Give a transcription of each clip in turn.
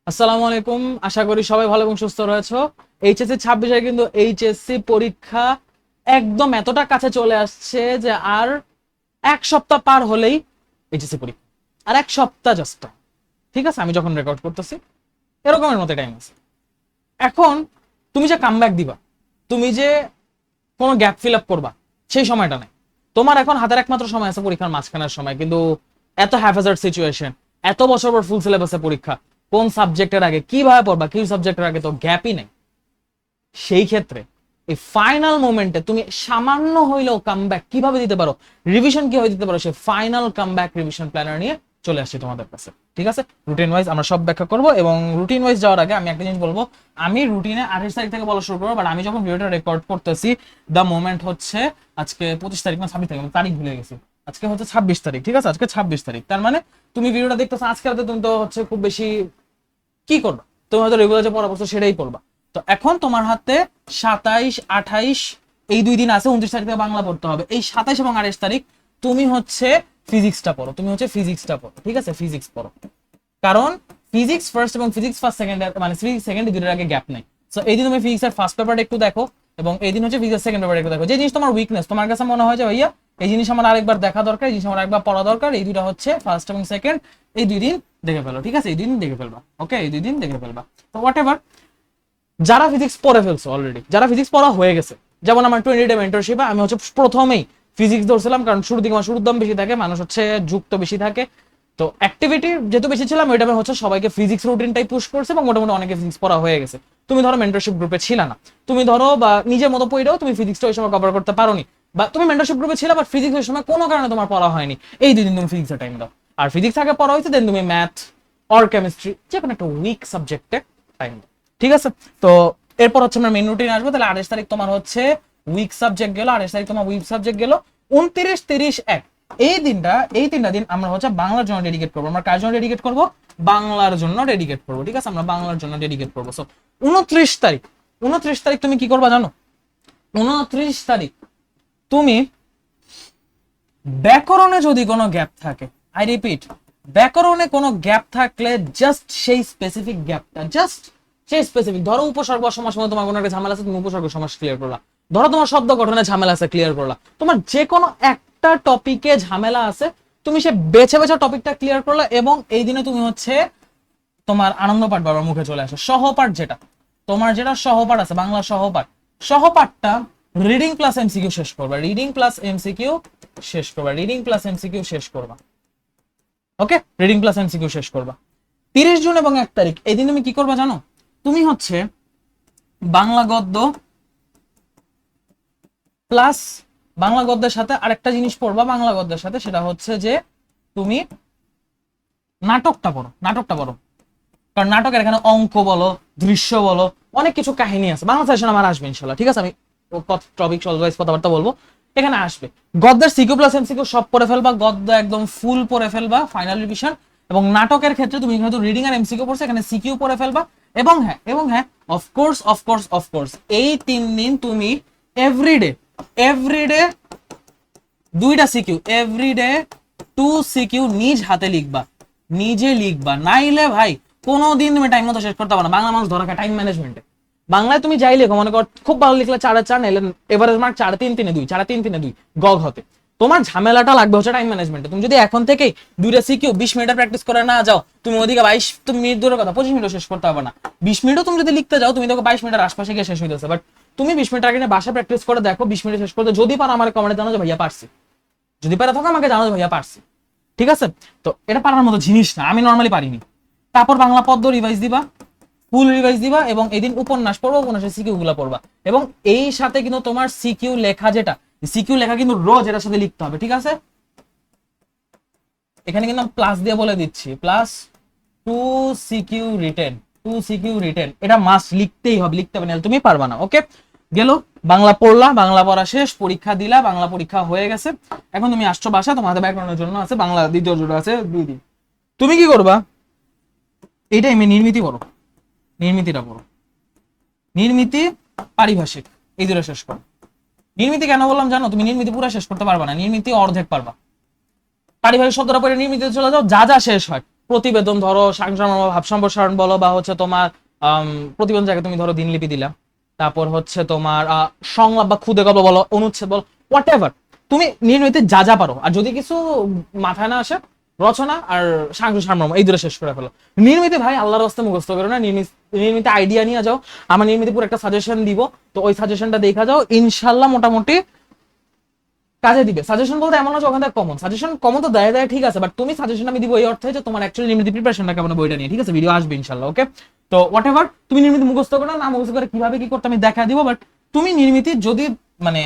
আসসালামু আলাইকুম, আশা করি সবাই ভালো এবং সুস্থ রয়েছো। এইচএসসি 26-এর কিন্তু এইচএসসি পরীক্ষা একদম এতটা কাছে চলে আসছে যে আর এক সপ্তাহ পার হলেই এইচএসসি পরীক্ষা। আর এক সপ্তাহ জাস্ট, ঠিক আছে, আমি যখন রেকর্ড করতেছি এরকমের মতো টাইম আছে। এখন তুমি যে কামব্যাক দিবা, তুমি যে কোনো গ্যাপ ফিল আপ করবা, সেই সময়টা নেই। তোমার এখন হাতের একমাত্র সময় আছে পরীক্ষার মাঝখানের সময়, কিন্তু এত হ্যাফেজার্ড সিচুয়েশন, এত বছর পর ফুল সিলেবাসে পরীক্ষা, কোন সাবজেক্টের আগে কিভাবে পড়বা, কি সাবজেক্টের আগে তো গ্যাপই নেই। সেই ক্ষেত্রে এই ফাইনাল মোমেন্টে তুমি সামান্য হইলেও কামব্যাক কিভাবে দিতে পারো, রিভিশন কিভাবে দিতে পারো, সেই ফাইনাল কামব্যাক রিভিশন প্ল্যানার নিয়ে চলে আসছি তোমাদের কাছে। ঠিক আছে, রুটিন ওয়াইজ আমরা সব ব্যাখ্যা করবো, এবং রুটিন ওয়াইজ যাওয়ার আগে আমি একটা জিনিস বলবো। আমি রুটিনে 28 তারিখ থেকে বলা শুরু করবো, বাট আমি যখন ভিডিওটা রেকর্ড করতেছি দ্য মোমেন্ট হচ্ছে আজকে 25 তারিখ না 26 তারিখ, আমি তারিখ ভুলে গেছি। আজকে হচ্ছে 26 তারিখ, ঠিক আছে, আজকে 26 তারিখ। তার মানে তুমি ভিডিওটা দেখতেছো আজকে রাতে, তুমি তো হচ্ছে খুব বেশি কি করবা, তুমি হয়তো রেগুলার যে পড়া পড়ছো সেটাই করবা। তো এখন তোমার হাতে 27, 28 এই 2 দিন আছে, 29 তারিখ থেকে বাংলা পড়তে হবে। এই 27 এবং 28 তারিখ তুমি হচ্ছে ফিজিক্সটা পড়ো, ঠিক আছে, ফিজিক্স পড়ো। কারণ ফিজিক্স ফার্স্ট এবং ফিজিক্স ফার্স্ট সেকেন্ড, মানে ফিজিক্স সেকেন্ড দুটোর আগে গ্যাপ নাই। সো এই দিন তুমি ফিজিক্সের ফার্স্ট পেপারটা একটু দেখো, এবং এই দিন হচ্ছে ফিজিক্স সেকেন্ড পেপারটা একটু দেখো। যে জিনিস তোমার উইকনেস, তোমার কাছে মনে হয় যে ভাইয়া এই জিনিস আমার আরেকবার দেখা দরকার, এই জিনিস আমার আরেকবার পড়া দরকার, এই দুটো হচ্ছে ফার্স্ট এবং সেকেন্ড, এই 2 দিন দেখে ফেলো। ঠিক আছে, এই 2 দিন দেখে ফেলবা, ওকে, এই 2 দিন দেখে ফেলবা। তো হোয়াট এভার, যারা ফিজিক্স পড়ে ফেলছো অলরেডি, যারা ফিজিক্স পড়া হয়ে গেছে, যেমন আমার 20 ডে মেন্টরশিপে আমি হচ্ছে প্রথমেই ফিজিক্স ধরছিলাম, কারণ শুরুর দিকে আমার শুরুর দাম বেশি থাকে, মানুষ হচ্ছে যুক্ত বেশি থাকে। তো অ্যাক্টিভিটি যেহেতু বেশি ছিলাম, ওই টাইমে হচ্ছে সবাইকে ফিজিক্স রুটিনটাই পুশ করছে, এবং মোটামুটি অনেকে ফিজিক্স পড়া হয়ে গেছে। তুমি ধরো মেন্টরশিপ গ্রুপে ছিল না, তুমি ধরো বা নিজের মতো পড়েও তুমি ফিজিক্সটা ওই সময় কভার করতে পারোনি, বা তুমি মেন্টরশিপ গ্রুপে ছিল বাট ফিজিক্স ওই সময় কোনো কারণে তোমার পড়া হয়নি, এই 2 দিন তুমি ফিজিক্সের টাইম দাও। আর ফিজিক্স আগে পড়া হয়েছে, দেন তুমি ম্যাথ অর কেমিস্ট্রি যে কোনো একটা উইক সাবজেক্টে টাইম দাও। ঠিক আছে, তো এরপর হচ্ছে আমরা মেন রুটিন আসবো। তাহলে 28 তারিখ তোমার হচ্ছে উইক সাবজেক্ট গেল, 28 তারিখ তোমার উইক সাবজেক্ট গেল, 29, 30, 1 এই 3টা দিন আমরা হচ্ছে বাংলার জন্য ডেডিকেট করবো। আমরা কার জন্য ডেডিকেট করবো? বাংলার জন্য ডেডিকেট করবো। ঠিক আছে, আমরা বাংলার জন্য ডেডিকেট করবো। সো 29 তারিখ তুমি কি করবা জানো? 29 তারিখ তুমি ব্যাকরণে যদি কোনো গ্যাপ থাকে, আই রিপিট, ব্যাকরণে কোনো গ্যাপ থাকলে জাস্ট সেই স্পেসিফিক গ্যাপটা, জাস্ট সেই স্পেসিফিক, ধরো উপসর্গ সমাস মধ্যে তোমার কোনো একটা ঝামেলা আছে, তুমি উপসর্গ সমাস ক্লিয়ার করলা। ধরো তোমার শব্দ গঠনে ঝামেলা আছে, ক্লিয়ার করলা। তোমার যে কোনো একটা টপিকে ঝামেলা আছে, তুমি সে বেছে বেছে টপিকটা ক্লিয়ার করলা, এবং এই দিনে তুমি হচ্ছে তোমার আনন্দ পাঠ বারবার মুখে চলে আসে। সহপাঠ যেটা তোমার, যেটা সহপাঠ আছে, বাংলা সহপাঠটা রিডিং প্লাস এমসিকিউ শেষ করবা, ওকে, রিডিং প্লাস এমসিকিউ শেষ করবা। 30 জুন এবং 1 তারিখ এই দিন তুমি কি করবা জানো? তুমি হচ্ছে বাংলা গদ্য প্লাস বাংলা গদ্যের সাথে আরেকটা জিনিস পড়বা বাংলা গদ্যের সাথে, সেটা হচ্ছে যে তুমি নাটকটা পড়ো। কারণ নাটকের এখানে অঙ্ক বলো, দৃশ্য বলো, অনেক কিছু কাহিনী আছে। বাংলা সেশন আমার আসবে ইনশাল্লাহ, ঠিক আছে, আমি টপিক ওয়াইজ কথাবার্তা বলবো, এখানে আসবে। গদ্যের সিকিউ প্লাস এমসিকিউ সব পড়ে ফেলবা, গদ্য একদম ফুল পড়ে ফেলবা, ফাইনাল রিভিশন। এবং নাটকের ক্ষেত্রে তুমি যেহেতু রিডিং আর এমসিকিউ পড়ছো, এখানে সিকিউ পড়ে ফেলবা। এবং হ্যাঁ অফকোর্স এই 3 দিন তুমি এভরিডে 2টা সিকিউ, এভরিডে 2 সিকিউ নিজ হাতে লিখবা, নিজে লিখবা, নাইলে ভাই কোনোদিন তুমি টাইম মতো শেষ করতে পারো না। বাংলা মানুষ ধরা খায় টাইম ম্যানেজমেন্টে। বাংলায় তুমি যাই লেখো, মনে কর খুব ভালো লিখলে 4-4 নাইলে এভারেজ মার্ক 4-3-3-2 গগ হতে। তোমার ঝামেলাটা লাগবে হচ্ছে টাইম ম্যানেজমেন্টে। তুমি যদি এখন থেকেই 2টা সিকিউ 20 মিনিটের প্র্যাকটিস করে না যাও, তুমি ওদিকে 22 মিনিট দূরের কথা 25 মিনিটও শেষ করতে হবে না। 20 মিনিটও তুমি যদি লিখতে যাও, তুমি দেখো 22 মিনিটের আশপাশে গিয়ে শেষ হইতেছে। বাট তুমি 20 মিনিট আগে বাসায় প্র্যাকটিস করে দেখো, 20 মিনিট শেষ করতে যদি পারো আমার কমেন্টে জানাও যে ভাইয়া পারছি, যদি পারা থাকো আমাকে জানাও যে ভাইয়া পারছি। ঠিক আছে, তো এটা পারার মতো জিনিস না, আমি নর্মালি পারিনি। তারপর বাংলা পদ্য রিভাইজ দিবা, ফুল রিভাইজ দিবা, এবং এদিন উপন্যাস পড়বো, উপন্যাসের সিকিউ গুলা পড়বা। এবং এই সাথে কিন্তু তোমার সিকিউ লেখা, সিকিউ লেখা কিন্তু রোজ এটার সাথে লিখতে হবে। ঠিক আছে, এখানে কিন্তু প্লাস দিয়ে বলে দিচ্ছি, প্লাস 2 সিকিউ রিটেন, এটা মাস্ট লিখতেই হবে, লিখতে হবে না তুমি পারবা না। ওকে, গেল বাংলা পড়লা, বাংলা পড়া শেষ, পরীক্ষা দিলা, বাংলা পরীক্ষা হয়ে গেছে। এখন তুমি আসছো বাসা, তোমাদের ব্যাকরণের জন্য আছে বাংলা দ্বিতীয় জোড়া আছে 2 দিন। তুমি কি করবা? এইটাই আমি নির্মিতিটা পড়ো, নির্মিতি, পারিভাষিক, এই 2টা শেষ করো। নির্মিতি কেন বললাম জানো? তুমি নির্মিতি পুরো শেষ করতে পারবা না, নির্মিতি অর্ধেক পারবা। পারিভাষিক শব্দটা পড়ে নির্মিতিতে চলে যাও, যা শেষ হয় প্রতিবেদন ধরো সাংসারিক ভাব সম্প্রসারণ বলো বা হচ্ছে তোমার প্রতিবেদন জায়গায় তুমি ধরো দিনলিপি দিলা, তারপর হচ্ছে তোমার সংলাপ বা খুদে গল্প বলো, অনুচ্ছেদ বলো, হোয়াট এভার, তুমি নির্ণয়তে যা যা পারো, আর যদি কিছু মাথায় না আসে রচনা আর সাংসারিক এই দুটো শেষ করে ফেলো। নির্মিতে ভাই আল্লাহর রাস্তা মুখস্থ করো না, নির্মিতে আইডিয়া নিয়ে যাও, আমার নির্মিতে পুরো একটা সাজেশন দিব, তো ওই সাজেশনটা দেখা যাও, ইনশাল্লাহ মোটামুটি কাজে দিবে। সাজেশন বলতে এমন না যে ওখান থেকে কমন, সাজেশন কমন তো দেয় দেয় ঠিক আছে, বাট তুমি সাজেশন আমি দিব এই অর্থে যে তোমার অ্যাকচুয়ালি নির্মিত প্রিপারেশনটা কেমন বইটা নিয়ে, ঠিক আছে, ভিডিও আসবে ইনশাল্লাহ, ওকে। তো হোয়াট এভার, তুমি নির্মিত মুখস্থ করো না মুখস্থ করে কিভাবে কি করতে আমি দেখা দিব, বাট তুমি নির্মিতি যদি মানে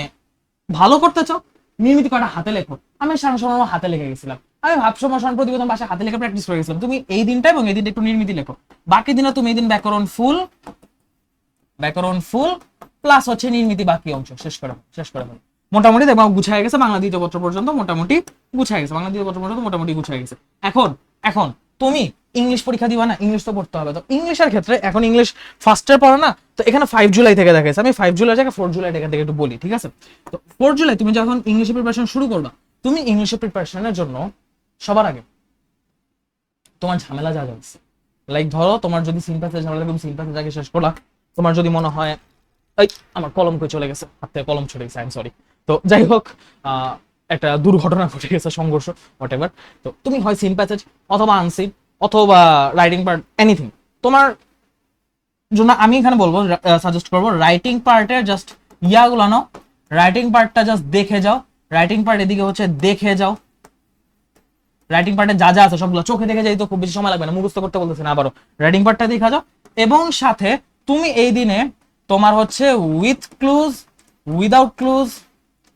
ভালো করতে চাও, নির্মিত কয়টা হাতে লেখো। আমি সাংসারিক হাতে লিখে গেছিলাম, আমি ভাব সম্প্রসারণ প্রতিবেদন বাসায় হাতে লেখা প্র্যাকটিস করে গেছিলাম, তুমি এই দিনটা এবং এই দিনটা একটু নির্মিতি লেখো, বাকি দিনে তুমি এই দিন ব্যাকরণ ফুল প্লাস হচ্ছে নির্মিতি বাকি অংশ শেষ করে মোটামুটি দেখো গুছায় গেছে, বাংলা দ্বিতীয় পত্র পর্যন্ত মোটামুটি গুছায় গেছে, বাংলা দ্বিতীয় পত্র পর্যন্ত মোটামুটি গুছায় গেছে। এখন তুমি ইংলিশ পরীক্ষা দিবা না, ইংলিশ তো পড়তে হবে, তো ইংলিশের ক্ষেত্রে এখন ইংলিশ ফার্স্টের পড়ো না, তো এখানে 5 জুলাই থেকে দেখাচ্ছে, আমি 5 জুলাই থেকে 4 জুলাই থেকে একটু বলি, ঠিক আছে। তো 4 জুলাই তুমি যখন ইংলিশের প্রিপারেশন শুরু করবা, তুমি ইংলিশের প্রিপারেশনের জন্য সবার আগে তোমার ঝামেলা যা যাচ্ছে, লাইক ধরো তোমার যদি সিম্প্যাথি ঝামেলা, তুমি সিম্প্যাথি আগে শেষ করলা, তোমার যদি মনে হয় এই আমার কলম কই চলে গেছে, হাত থেকে কলম ছড়ে গেছে, আই এম সরি, তো যাই হোক একটা দুর্ঘটনা ঘটে গেছে, সংঘর্ষ হোয়াট এভার, তো তুমি হয় সিন প্যাসেজ অথবা আনসিন অথবা রাইটিং পার্ট এনিথিং, তোমার জন্য আমি এখানে বলবো সাজেস্ট করবো রাইটিং পার্টের জাস্ট ইয়াগুলো নাও, রাইটিং পার্টটা জাস্ট দেখে যাও, রাইটিং পার্ট এদিকে হচ্ছে দেখে যাও, রাইটিং পার্টে যা যা আছে সবগুলো চোখে দেখে যাই, তো খুব বেশি সময় লাগবে না, মুখস্থ করতে বলতেছে না, আবারও রাইটিং পার্টটা দেখা যাও, এবং সাথে তুমি এই দিনে তোমার হচ্ছে উইথ ক্লুজ উইদাউট ক্লুজ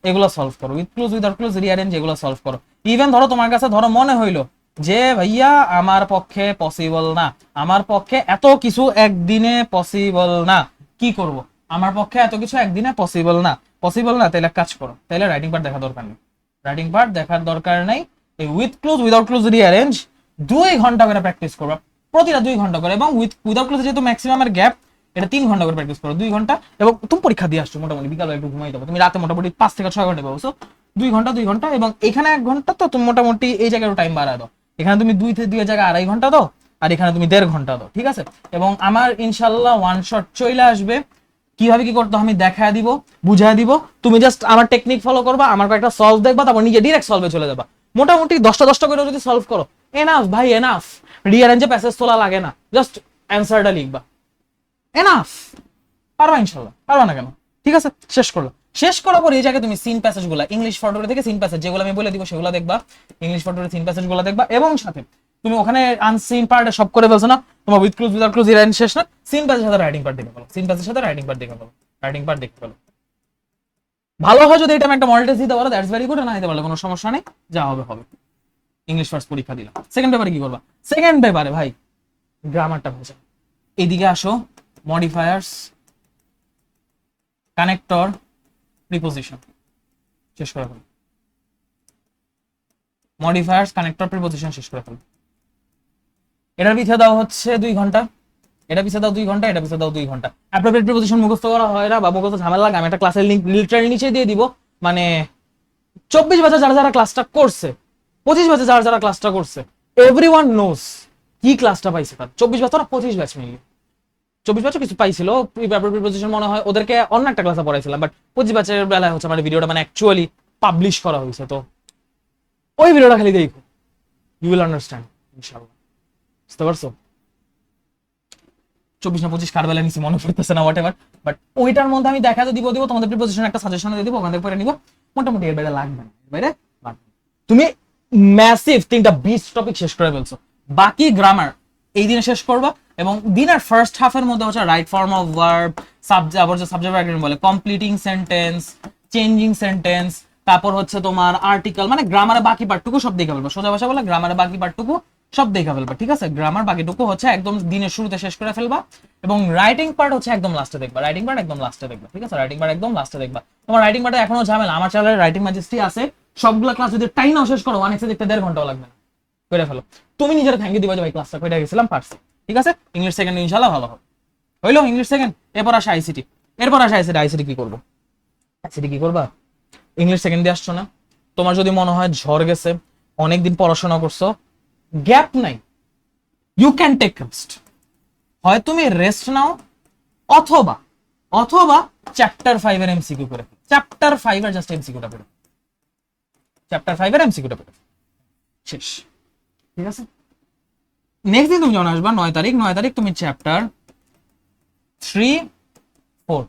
এগুলো সলভ করো, with clues without clues rearrange এগুলো সলভ করো। ইভেন ধরো তোমার কাছে ধরো মনে হইলো যে ভাইয়া আমার পক্ষে পসিবল না, আমার পক্ষে এত কিছু একদিনে পসিবল না, কি করব, আমার পক্ষে এত কিছু একদিনে পসিবল না, তাহলে কাজ করো, তাহলে রাইটিং পার্ট দেখার দরকার নেই, রাইটিং পার্ট দেখার দরকার নেই, এই with clues without clues rearrange 2 ঘন্টা করে প্র্যাকটিস করবা, প্রতিটা 2 ঘন্টা করে, এবং উইদাউট ক্লুজ যেহেতু ম্যাক্সিমামের গ্যাপ, এটা 3 ঘন্টা করে প্র্যাকটিস করো, 2 ঘন্টা, এবং তুমি পরীক্ষা দিয়ে আসছো মোটামুটি বিকালে একটু ঘুমাই যাবো, তুমি রাতে মোটামুটি 5 থেকে 6 ঘন্টা পাবো, সো 2 ঘন্টা, এবং এখানে 1 ঘন্টা, তো তুমি মোটামুটি এই জায়গায় টাইম বাড়ায় দাও, এখানে তুমি 2 জায়গায় 2.5 ঘন্টা দাও, আর এখানে তুমি 1.5 ঘন্টা দাও, ঠিক আছে। এবং আমার ইনশাল্লাহ ওয়ান শট চলে আসবে, কিভাবে কি করতে আমি দেখায় দিব, বুঝায় দিব, তুমি জাস্ট আমার টেকনিক ফলো করবা, আমার কয়েকটা সলভ দেখবা, তারপর নিজে ডিরেক্ট সলভে চলে যাবা, মোটামুটি 10টা করে যদি সলভ করো, এনাফ ভাই এনাফ, রিঅ্যারেঞ্জে প্যাসেজ তোলা লাগে না, জাস্ট অ্যান্সারটা লিখবা, এনাফ, পারবা ইনশাল্লাহ, পারবা না কেন, ঠিক আছে। শেষ করার পর এই জায়গায় তুমি সিন প্যাসেজ গুলা ইংলিশ ফটোরে থেকে সিন প্যাসেজ যেগুলো আমি বলে দিব সেগুলো দেখবা, ইংলিশ ফটোরে সিন প্যাসেজ গুলো দেখবা, এবং সাথে তুমি ওখানে আনসিন পার্ট সব করে ফেলছো না, তোমার উইথ ক্লুজ উইদাউট ক্লুজ এর শেষ না, সিন প্যাসেজের সাথে রাইটিং পার্ট দেখে ফেলো, সিন প্যাসেজের সাথে রাইটিং পার্ট দেখে ফেলো, রাইটিং পার্ট দেখে ফেলো, ভালো হয় যদি এটা আমি একটা মডেল টেস্ট দিতে পারো, দ্যাটস ভেরি গুড, না দিতে পারলে কোনো সমস্যা নেই, যা হবে হবে। ইংলিশ ফার্স্ট পরীক্ষা দিলাম, সেকেন্ড পেপারে কি করবা, সেকেন্ড পেপারে ভাই গ্রামারটা ভেজা, এইদিকে আসো, মডিফায়ার্স, কানেক্টর, প্রিপোজিশন শেষ করে ফেলো, মডিফায়ার্স কানেক্টর প্রিপোজিশন শেষ করে ফেলো, এটার পিছিয়ে দাও হচ্ছে 2 ঘন্টা, এটা পিছিয়ে দাও 2 ঘন্টা, এটা পিছিয়ে দাও 2 ঘন্টা। অ্যাপ্রোপ্রিয়েট প্রিপোজিশন মুখস্থ করা হয় না বা মুখস্থ ঝামেলা লাগে, আমি একটা ক্লাসের লিংক লিটারালি নিচে দিয়ে দিব, মানে 24 বছর যারা ক্লাসটা করছে, 25 বছর যারা ক্লাসটা করছে, এভরিওয়ান নোস কি ক্লাসটা পাইছে, তার 24 বছর 25 ব্যাচ মিলিয়ে 24 বছর কিছু পাইছিল, প্রিপোজিশন মনে হয় ওদেরকে অন্য একটা ক্লাসে পড়াইছিলাম, বাট 25 বছরের বেলায় হচ্ছে মানে ভিডিওটা মানে অ্যাকচুয়ালি পাবলিশ করা হয়েছে, তো ওই ভিডিওটা খালি দেখো, ইউ উইল আন্ডারস্ট্যান্ড ইনশাআল্লাহ, বুঝতে পারছো। 24 না 25 কার বেলা নিছি মনে পড়তেছে না, হোয়াট এভার, বাট ওইটার মধ্যে আমি দেখা দিব তোমাদের প্রিপোজিশন একটা সাজেশন দিয়ে দিব, ওখান থেকে পড়ে নিব, মোটামুটি এর বাইরে লাগবে না, এর বাইরে লাগবে। তুমি ম্যাসিভ 3টা বিচ টপিক শেষ করে ফেলছো, বাকি গ্রামার এই দিনে শেষ করবা, এবং দিনের ফার্স্ট হাফের মধ্যে হচ্ছে right form of verb, subject agreement বলে, কমপ্লিটিং সেন্টেন্স, চেঞ্জিং সেন্টেন্স, তারপর হচ্ছে তোমার আর্টিকেল, মানে গ্রামারের বাকি পার্টটুকু সব দেখে ফেলবা, সোজা ভাষা বলে গ্রামারের বাকি পার্টটুকু সব দেখে ফেলবা, ঠিক আছে। গ্রামার বাকিটুকু হচ্ছে একদম দিনের শুরুতে শেষ করে ফেলবা, এবং রাইটিং পার্ট হচ্ছে একদম লাস্টে দেখবা, রাইটিং পার্ট একদম লাস্টে দেখবা, ঠিক আছে, রাইটিং পার্ট একদম লাস্টে দেখবা। তোমার রাইটিং পার্টে এখনো ঝামেলা, আমার চ্যানেলে রাইটিং ম্যাজেস্টি আছে, সবগুলো ক্লাস যদি টাইম নাও শেষ করো 1x দেখতে 1.5 ঘন্টাও লাগবে না, করে ফেলো, তুমি নিজের থ্যাংক ইউ দিবা যে ভাই ক্লাসটা কইটা গেছিলাম পারছি, ঠিক আছে। ইংলিশ সেকেন্ড ইনশাআল্লাহ ভালো হবে, হইলো ইংলিশ সেকেন্ড। এরপর আসে আইসিটি, আইসিটি কি করবো, আইসিটি কি করবা, ইংলিশ সেকেন্ড দিয়ে আসছো না, তোমার যদি মনে হয় ঝড় গেছে, অনেকদিন পড়াশোনা করছো, গ্যাপ নাই, ইউ ক্যান টেক রেস্ট, হয় তুমি রেস্ট নাও অথবা অথবা চ্যাপ্টার 5 এর এমসিকিউ করে চ্যাপ্টার 5 এর জাস্ট এমসিকিউটা পড়ো, চ্যাপ্টার 5 এর এমসিকিউটা পড়ো, শেষ। ঠিক আছে, নেক্সট দিন তুমি যখন আসবা 9 তারিখ তুমি চ্যাপ্টার 3-4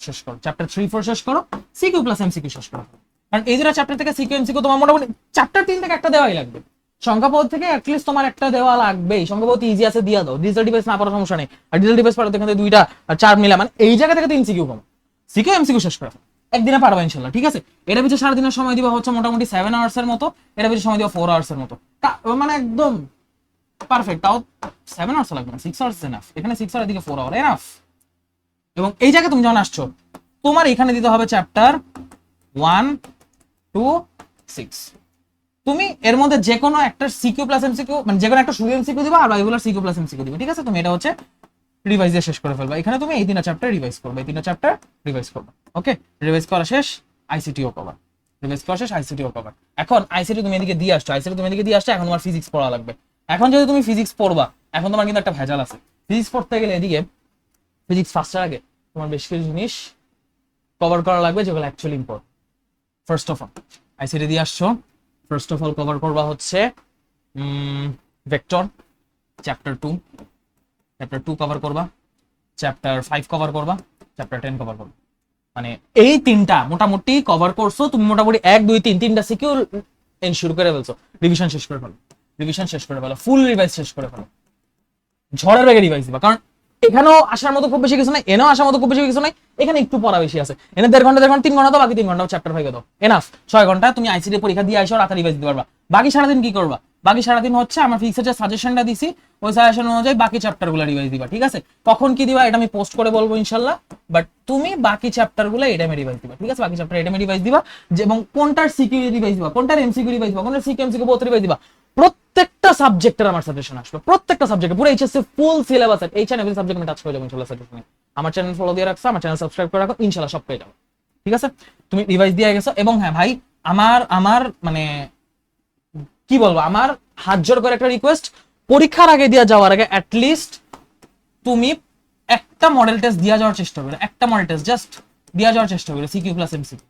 শেষ করো, চ্যাপ্টার 3-4 শেষ করো, সিকিউ প্লাস এমসিকিউ শেষ করো। কারণ এই দুটো চ্যাপ্টার থেকে সিকিউ এমসিকিউ তোমার মোটামুটি চ্যাপ্টার 3 থেকে একটা দেওয়াই লাগবে, সংখ্যাপদ থেকে অ্যাটলিস্ট তোমার একটা দেওয়া লাগবেই। সংখ্যাপদ ইজি আছে দিয়া দাও, ডিজিটাল ডিভাইস না পড়ার সমস্যা নেই, আর ডিজিটাল ডিভাইস পড়াতে এখানে 2টা আর 4 মিলা মানে এই জায়গা থেকে 3 সিকিউ কম, সিকিউ এমসিকিউ শেষ করো একদিনে পারবা ইনশাআল্লাহ। ঠিক আছে, এটা পিছনে সারাদিনের সময় দিবা হচ্ছে মোটামুটি 7 আওয়ার্স এর মতো, এটা পিছনে সময় দিবা 4 আওয়ার্স এর মতো, মানে একদম পারফেক্ট। তাও 7 আওয়ার্স লাগবে না, 6 আওয়ার্স এনাফ, এখানে 6 আওয়ার দিকে 4 আওয়ার এনাফ। এবং এই জায়গায় তুমি যখন আসছো তোমার এখানে দিতে হবে চ্যাপ্টার 1-6, তুমি এর মধ্যে যে কোনো একটা সিকিউ প্লাস এমসিকিউ মানে যে কোনো একটা শুধু এমসিকিউ দিবা আর বাকিগুলো সিকিউ প্লাস এমসিকিউ দিবা। ঠিক আছে, তুমি এটা হচ্ছে রিভাইজ দিয়ে শেষ করে ফেলবা। এখানে তুমি এই 3টা চ্যাপ্টার রিভাইজ করবে, এই 3টা চ্যাপ্টার রিভাইজ করবে। ওকে, রিভাইজ করা শেষ, আইসিটিও কভার, রিভাইজ করা শেষ, আইসিটিও কভার। এখন আইসিটি তুমি এদিকে দিয়ে আসছো, আইসিটি তুমি এদিকে দিয়ে আসছো, এখন তোমার ফিজিক্স পড়া লাগবে। এখন যদি তুমি ফিজিক্স পড়বা, এখন তোমার কিন্তু একটা ভেজাল আছে। ফিজিক্স পড়তে গেলে এদিকে ফিজিক্স ফার্স্টের আগে তোমার বেশ কিছু জিনিস কভার করা লাগবে যেগুলো actually important. First of all ICT দিয়ে আসছো, ফার্স্ট অফ অল কভার করবা হচ্ছে ভেক্টর চ্যাপ্টার 2 কভার করবা, চ্যাপ্টার 5 কভার করবা, চ্যাপ্টার 10 কভার করবা। মানে এই 3টা মোটামুটি কভার করছো তুমি, মোটামুটি 1 2 3 3টা সিকিউ এনশিওর করে ফেলছো, রিভিশন শেষ করে ফেলো, রিভিশন শেষ করে ফেলো, ফুল রিভাইজ শেষ করে ফেলো, ঝড়ের বেগে রিভাইজ দিবা। কারণ এখানেও আসার মতো খুব বেশি কিছু নাই, এনেও আসার মতো খুব বেশি কিছু নাই, এখানে একটু পড়া বেশি আছে। এনে 1.5 ঘন্টা 3 ঘন্টা দাও, বাকি 3 ঘন্টা চ্যাপ্টার 5 দাও, এনাফ। 6 ঘন্টা তুমি আইসিটি পরীক্ষা দিয়ে আইসো, রাতে রিভাইজ দিতে পারবা। বাকি সারাদিন কি করবা? বাকি সারাদিন হচ্ছে আমার ফিক্সের যে সাজেশনটা দিছি ওই সাজেশন অনুযায়ী বাকি চ্যাপ্টারগুলো রিভাইজ দিবা। ঠিক আছে, কখন কি দিবা এটা আমি পোস্ট করে বলবো ইনশাআল্লাহ, বাট তুমি বাকি চ্যাপ্টারগুলো এই টাইমে রিভাইজ দিবা। ঠিক আছে, বাকি চ্যাপ্টার এই টাইমে রিভাইজ দিবা, এবং কোনটার সিকিউ রিভাইজ দিবা, কোনটার এমসিকিউ রিভাইজ দিবা, কোনটার সিকিউ এমসিকিউ বোথ রিভাইজ দিবা। প্রত্যেকটা সাবজেক্টের আমার সাজেশন আসবে, প্রত্যেকটা সাবজেক্টে পুরো এইচএসসি ফুল সিলেবাস আছে, এইচ এন্ড এভরি সাবজেক্ট আমি টাচ করে যাবো ইনশাআল্লাহ সাজেশনে। আমার চ্যানেল ফলো দিয়ে রাখছো, আমার চ্যানেল সাবস্ক্রাইব করে রাখো, ইনশাআল্লাহ সব পেয়ে যাবো। ঠিক আছে, তুমি রিভাইজ দিয়ে গেছো। এবং হ্যাঁ ভাই, আমার মানে কি বলবো, আমার হাত জোর করে একটা রিকোয়েস্ট, পরীক্ষার আগে দিয়ে যাওয়ার আগে অ্যাটলিস্ট তুমি একটা মডেল টেস্ট দিয়ে যাওয়ার চেষ্টা করো, একটা মডেল টেস্ট জাস্ট দিয়ে যাওয়ার চেষ্টা করো, সিকিউ প্লাস এমসিকিউ।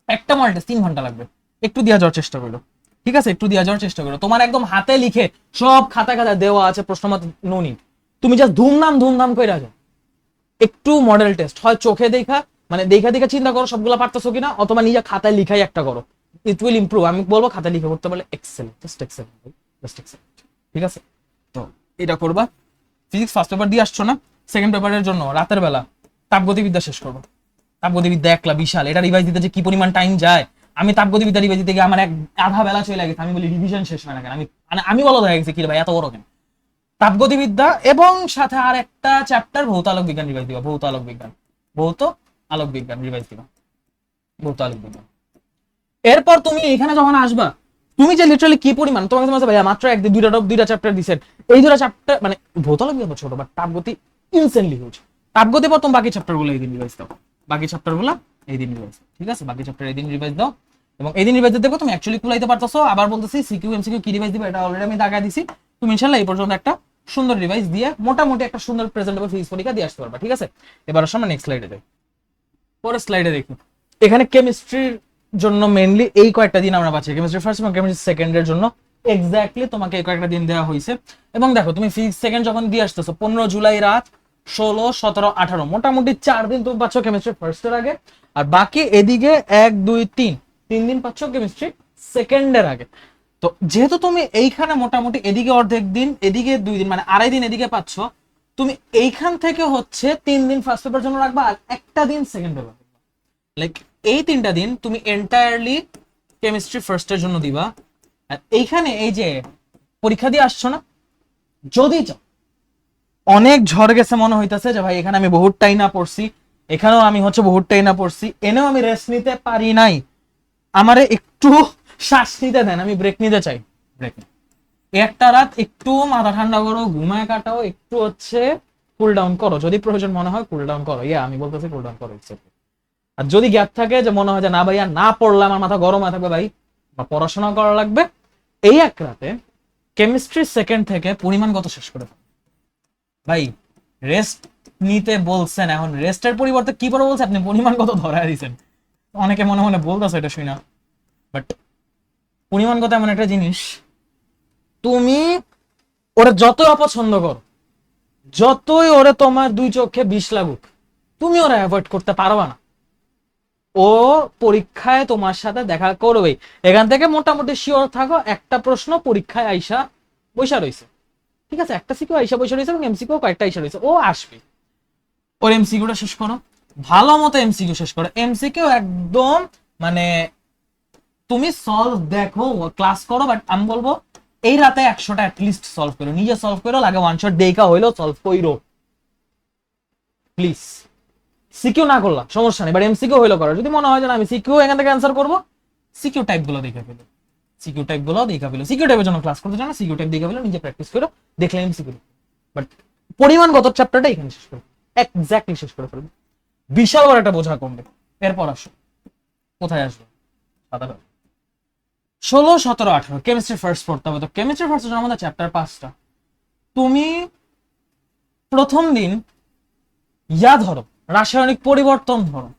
একটা মডেল টেস্ট 3 ঘন্টা লাগবে, একটু দিয়ে যাওয়ার চেষ্টা করো। ঠিক আছে, একটু দিয়ে যাওয়ার চেষ্টা করো। তোমার একদম হাতে লিখে সব খাতা খাতা দেওয়া আছে, প্রশ্ন মত নো নিড, তুমি জাস্ট ধুমধাম করে যাও। একটু মডেল টেস্ট হয় চোখে দেখা, মানে দেখা চিন্তা করো সবগুলা পারতেছো কিনা, অথবা নিজে খাতায় লিখাই একটা করো, ইট উইল ইমপ্রুভ। আমি বলবো খাতায় লিখে করতে পারলে excellent, just excellent, just excellent. ঠিক আছে, তো এটা করবা। ফিজিক্স ফার্স্ট পেপার দিয়ে আসছো না, সেকেন্ড পেপারের জন্য রাতের বেলা তাপগতিবিদ্যা শেষ করবো। তাপগতিবিদ্যা একলা বিশাল, এটা রিভাইজ দিতে যে কি পরিমাণ টাইম যায়, আমি তাপগতিবিদ্যা রিভাইজ দিতে গিয়ে আমার আধা বেলা চলে গেছে। আমি বলি রিভিশন শেষ হয় না কেন, আমি বলা হয়ে গেছে কি ভাই এত বড় কেন। তাপগতিবিদ্যা এবং সাথে আর একটা চ্যাপ্টার ভৌত আলোক বিজ্ঞান রিভাইজ দিবা, ভৌত আলোক বিজ্ঞান রিভাইজ দিবা, ভৌত আলোক বিজ্ঞান। এরপর তুমি এখানে যখন আসবা, তুমি যে লিটারালি কি পরিমাণ তোমাকে তোমার ভাইয়া মাত্র একদিন দুইটা চ্যাপ্টার দিচ্ছেন, এই 2টা চ্যাপ্টার মানে ভৌত আলোক বিজ্ঞান ছোট, বাট তাপগতি ইনসেন্টলি হিউজ। তাপগতি পর তুমি বাকি চ্যাপ্টারগুলো এই দিন রিভাইজ দাও, বাকি চ্যাপ্টারগুলো এই দিন রিভাইজ। ঠিক আছে, বাকি চ্যাপ্টার এই দিন রিভাইজ দাও, এবং এই দিন রিভাইজ দেখো তুমি অ্যাকচুয়ালি কুলাইতে পারতেছো। আবার বলতেছি সিকিউ এমসিকিউ কি রিভাইজ দিবা এটা অলরেডি আমি দাগা দিছি। তুমি ইনশাআল্লাহ এই পর্যন্ত একটা সুন্দর রিভাইজ দিয়ে মোটামুটি একটা সুন্দর প্রেজেন্টেবল ফিজিক্স পরীক্ষা দিয়ে আসতে পারবা। ঠিক আছে, এবার আমরা নেক্সট স্লাইডে যাই। পরের স্লাইডে দেখি, এখানে কেমিস্ট্রির জন্য মেইনলি এই কয়েকটা দিন আমরা পাচ্ছি, কেমিস্ট্রি ফার্স্ট এবং কেমিস্ট্রি সেকেন্ডের জন্য এক্স্যাক্টলি তোমাকে এই কয়েকটা দিন দেওয়া হয়েছে। এবং দেখো তুমি ফিজিক্স সেকেন্ড যখন দিয়ে আসতেছো 15 জুলাই রাত, 16, 17, 18 মোটামুটি 4 দিন তুমি পাচ্ছ কেমিস্ট্রি ফার্স্টের আগে, আর বাকি এদিকে 1 2 3 দিন পাচ্ছ কেমিস্ট্রি সেকেন্ডের আগে। তো যেহেতু তুমি এইখানে মোটামুটি এদিকে অর্ধেক দিন, এদিকে 2 দিন, মানে আড়াই দিন এদিকে পাচ্ছ, তুমি এইখান থেকে হচ্ছে 3 দিন ফার্স্ট পেপার জন্য রাখবা আর একটা দিন সেকেন্ড পেপার। লাইক এই 3টা দিন তুমি এন্টায়ারলি কেমিস্ট্রি ফার্স্টের জন্য দিবা। আর এইখানে এই যে পরীক্ষা দিয়ে আসছো না, যদি চাও, অনেক ঝড় গেছে মনে হইতাছে যে ভাই এখানে আমি বহুতটাই না পড়ছি, এখানেও আমি হচ্ছে বহুতটাই না পড়ছি, এনেও আমি রেস্ট নিতে পারি নাই, আমারে একটু শ্বাস নিতে দেন, আমি ব্রেক নিতে চাই, ব্রেক। একটা রাত একটু মাথা ঠান্ডা করো, ঘুমায় কাটাও, একটু হচ্ছে কুল ডাউন করো, যদি প্রয়োজন মনে হয় কুল ডাউন করো, আমি বলতেছি কুল ডাউন করো। আর যদি গ্যাপ থাকে যে মনে হয় যে না ভাইয়া না পড়লে আমার মাথা গরম হয়ে থাকবে ভাই, বা পড়াশোনা করা লাগবে, এই এক রাতে কেমিস্ট্রি সেকেন্ড থেকে পরিমাণগত শেষ করে ফেলো। ভাই রেস্ট নিতে বলছেন, এখন রেস্টের পরিবর্তে কি করে বলছে আপনি পরিমাণগত ধরায় দিয়েছেন। অনেকে মনে মনে বলতেছে এটা শুই না, বাট পরিমাণগত এমন একটা জিনিস, তুমি ওরা যতই অপছন্দ করো, যতই ওরে তোমার দুই চোখে বিষ লাগুক, তুমি ওরা অ্যাভয়েড করতে পারবা না। ও পরীক্ষায় তোমার সাথে দেখা করবে, এখান থেকে মোটামুটি শিওর থাকো একটা প্রশ্ন পরীক্ষায় আইসা বৈশা রয়েছে, ঠিক আছে, একটা সিকিউ আইসা বৈশা রয়েছে এবং এমসিকিউ কয়েকটা আইসা রয়েছে, ও আসবে। ওর এমসিকিউটা শেষ করো, ভালো মতো এমসিকিউ শেষ করো, এমসিকিউ একদম মানে তুমি সলভ দেখো, ক্লাস করো, বাট আমি বলবো এই রাতে 100টা অ্যাটলিস্ট সলভ করো, নিজে সলভ করো, লাগে ওয়ান শট দেখা হইলো সলভ করো প্লিজ। সিকিউ না করলা সমস্যা নেই, বাট এমসিকিউ হইলো করো। যদি মনে হয় যে আমি সিকিউ এখান থেকে অ্যান্সার করবো, সিকিউ টাইপ গুলো দেখে ফেলো, সিকিউ টাইপ গুলো দেখা ফেলো, সিকিউ টাইপের জন্য ক্লাস করতে চাও না, সিকিউ টাইপ দেখে ফেলো, নিজে প্র্যাকটিস করো, দেখলে এমসিকিউ। বাট পরিমাণগত চ্যাপ্টারটা এখানে শেষ করো, এক্স্যাক্টলি শেষ করে ফেলবে, বিশাল বড় একটা বোঝা কমবে। এরপর আসো কোথায় আসবে, 16, 17, 18 কেমিস্ট্রি ফার্স্ট পড়তে হবে। তো কেমিস্ট্রি ফার্স্ট জন্য আমাদের চ্যাপ্টার 5টা। তুমি প্রথম দিন ধরো রাসায়নিক পরিবর্তন ধরো।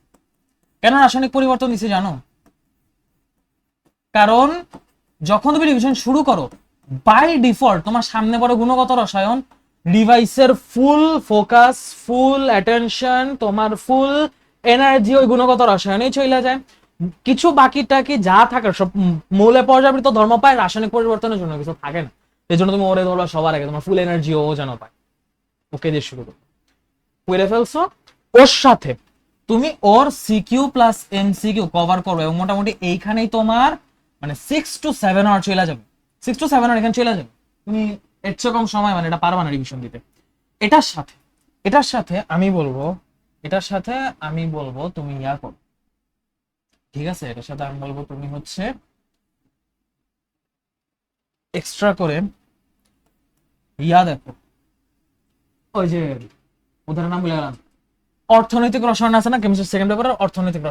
কেন রাসায়নিক পরিবর্তন দিছে জানো? কারণ যখন তুমি রিভিশন শুরু করো, বাই ডিফল্ট তোমার সামনে পড়ে গুণগত রসায়ন, ডিভাইসের ফুল ফোকাস, ফুল অ্যাটেনশন, তোমার ফুল এনার্জি ওই গুণগত রসায়নেই চলে যায়। কিছু বাকিটা কি যা থাকে সব মূলে পর্যাবৃত ধর্ম পায়, রাসায়নিক পরিবর্তনের জন্য কিছু থাকে না। এই জন্য তুমি ওরে ধরবা সবার আগে, তোমার ফুল এনার্জি ও যেন পায়। ওকে দিয়ে শুরু করো, করে ফেলছো, ওর সাথে তুমি ওর সিকিউ প্লাস এমসিকিউ কভার করবে এবং মোটামুটি এইখানেই তোমার মানে 6 to 7 আওয়ার চলে যাবে। 6 to 7 আওয়ার এখানে চলে যাবে, তুমি এর চেয়ে কম সময় মানে এটা পারবা না রিভিশন দিতে। এটার সাথে আমি বলবো তুমি ইয়া করো, ঠিক আছে, এটার সাথে আমি বলবো তুমি হচ্ছে এক্সট্রা করে ইয়া দেখো, ওই যে ওদের নাম ভুলে গেলাম, অর্থনৈতিক রসায়ন আছে না কেমিস্ট্রি সেকেন্ড পেপারের, অর্থনৈতিক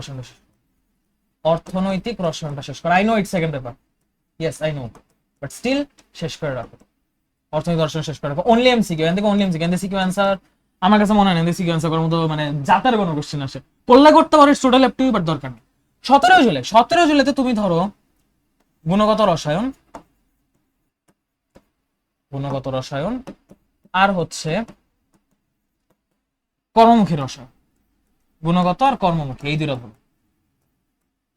রসায়নটা শেষ করো। I know it's second paper, yes I know, but still শেষ করে রাখো, অর্থনৈতিক রসায়ন শেষ করে রাখো। অনলি এমসিকিউ, এখান থেকে অনলি এমসিকিউ, এখান থেকে সিকিউ অ্যান্সার আমার কাছে মনে হয় না সিকিউ অ্যান্সার করার মতো মানে জাতের কোনো কোশ্চেন আসে, করলে করতে পারো, total up to you, but দরকার নেই। 17 জুলাইতে তুমি ধরো গুণগত রসায়ন আর হচ্ছে কর্মমুখী রসায়ন, গুণগত আর কর্মমুখী এই দুটো ধরো।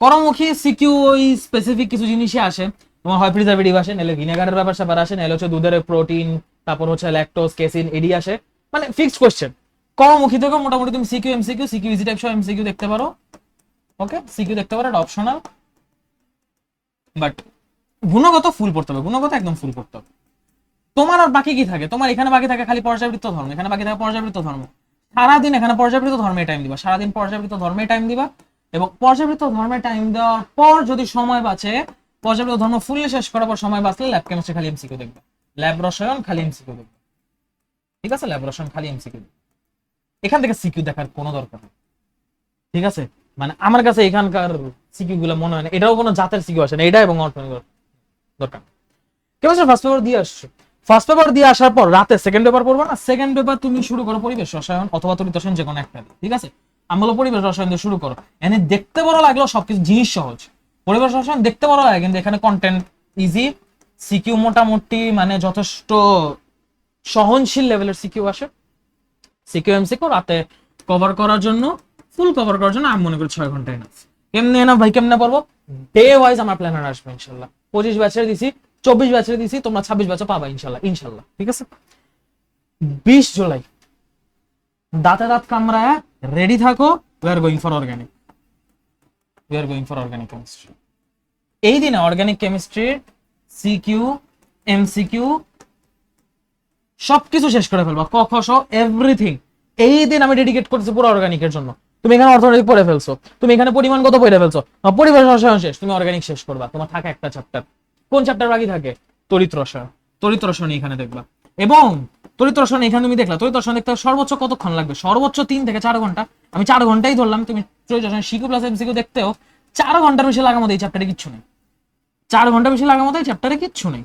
কর্মমুখী সিকিউ ওই স্পেসিফিক কিছু জিনিসই আসে, তোমার হয় প্রিজারভেটিভ আসে, নাহলে ভিনেগারের ব্যাপার স্যাপার আসে, নাহলে হচ্ছে দুধের প্রোটিন, তারপর হচ্ছে ল্যাকটোজ, কেসিন এডি আসে, মানে ফিক্সড কোশ্চেন। কর্মমুখী থেকে মোটামুটি তুমি CQ MCQ, CQ easy type সহ এমসিকিউ দেখতে পারো, ওকে সিকিউ দেখতে পারো, এটা অপশনাল, বাট গুণগত ফুল পড়তে হবে, গুণগত একদম ফুল পড়তে হবে। তোমার আর বাকি কি থাকে, তোমার এখানে বাকি থাকে খালি পর্যাবৃত্ত ধর্ম, এখানে বাকি থাকে পর্যাবৃত্ত ধর্ম, সারাদিন এখানে পর্যাবৃত্ত ধর্মে টাইম দিবা, সারাদিন পর্যাবৃত্ত ধর্মে টাইম দিবা, এবং পর্যাবৃত্ত ধর্মে টাইম দেওয়ার পর যদি সময় বাঁচে, পর্যাবৃত্ত ধর্ম ফুললি শেষ করার পর সময় বাঁচলে ল্যাব কেমিস্ট্রি খালি এমসিকিউ দেখবে, ল্যাব রসায়ন খালি এমসিকিউ দেখবে, ঠিক আছে, ল্যাব রসায়ন খালি এমসিকিউ, এখান থেকে সিকিউ দেখার কোনো দরকার নেই, ঠিক আছে। মানে আমার কাছে এখানকার সিকিউ গুলো মনে হয় না এটাও কোনো জাতের সিকিউ আসে না, এটা এবং অর্থনৈতিক দরকার। কেমিস্ট্রি ফার্স্ট পেপার দিয়ে আসছো, ফার্স্ট পেপার দিয়ে আসার পর রাতে সেকেন্ড পেপার পড়বা না, সেকেন্ড পেপার তুমি শুরু করো পরিবেশ রসায়ন অথবা তড়িৎ রসায়ন, যে কোনো একটা, ঠিক আছে। আমি বলবো পরিবেশ রসায়ন দিয়ে শুরু করো, এনে দেখতে বড় লাগলো সবকিছু জিনিস সহজ, পরিবেশ রসায়ন দেখতে বড় লাগে কিন্তু এখানে কন্টেন্ট ইজি, সিকিউ মোটামুটি মানে যথেষ্ট সহনশীল লেভেলের সিকিউ আসে, সিকিউ এমসিকিউ রাতে কভার করার জন্য, ফুল কভার করার জন্য আমি মনে করি 6 ঘন্টা এনাফ। কেমনে না ভাই, কেমনে পারবো, ডে ওয়াইজ আমার প্ল্যানার আসবে ইনশাল্লাহ, 25 ব্যাচের দিছি, 24 ব্যাচের দিছি, তোমরা 26 ব্যাচে পাবা ইনশাল্লাহ, ঠিক আছে। 20 জুলাই দাঁতে দাঁত কামড়ায় রেডি থাকো, we are going for organic chemistry. এই দিনে অর্গানিক কেমিস্ট্রির সিকিউ এমসিকিউ সবকিছু শেষ করে ফেলবা, ক খ স এভরিথিং এই দিন আমি ডেডিকেট করছি পুরো অর্গানিকের জন্য। তুমি এখানে অর্থনৈতিক পড়ে ফেলছো, তুমি এখানে পরিমাণগত পড়ে ফেলছো, পরিবেশ রসায়ন শেষ, তুমি অর্গানিক শেষ করবা, তোমার থাকে একটা চ্যাপ্টার, কোন চ্যাপ্টার বাকি থাকে, তড়িৎ রসায়ন এখানে দেখবা, এবং তড়িৎ রসায়ন এখানে তুমি দেখলা, তড়িৎ রসায়ন দেখতে সর্বোচ্চ কতক্ষণ লাগবে, সর্বোচ্চ 3 থেকে 4 ঘন্টা, আমি 4 ঘন্টাই ধরলাম। তুমি তড়িৎ রসায়ন সিকিউ প্লাস এমসিকিউ দেখতেও 4 ঘন্টার বেশি লাগার মতো এই চ্যাপ্টারে কিচ্ছু নেই, 4 ঘন্টা বেশি লাগার মতো এই চ্যাপ্টারে কিচ্ছু নেই,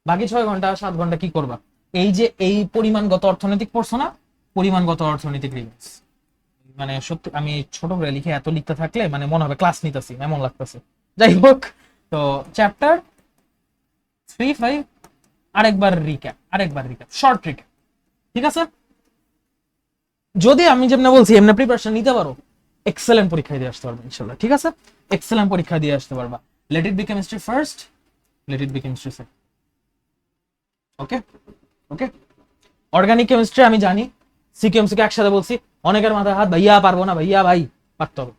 বাকি 6 ঘন্টা 7 ঘন্টা কি করবা? এই যে এই পরিমাণগত অর্থনৈতিক পড়ছো না, পরিমাণগত অর্থনৈতিক রিভার্স, মানে সত্যি আমি ছোট করে লিখে এত লিখতে থাকলে মানে মনে হবে ক্লাস নিতেছি এমন লাগতেছে। যাই হোক, তো চ্যাপ্টার 3-5 আরেকবার রিক্যাপ শর্ট রিক্যাপ, ঠিক আছে? যদি আমি যেমন বলছি এমনি প্রিপারেশন নিতে পারো, এক্সেলেন্ট পরীক্ষা দিয়ে আসতে পারবে ইনশাআল্লাহ, ঠিক আছে? এক্সেলেন্ট পরীক্ষা দিয়ে আসতে পারবা। Let it be chemistry first, let it be chemistry second. Okay okay. Organic chemistry আমি জানি সিকিউএমসিকে একসাথে বলছি, অনেকের মাথায় হাত, ভাইয়া পারবো না, ভাইয়া ভাই পারতে হবে।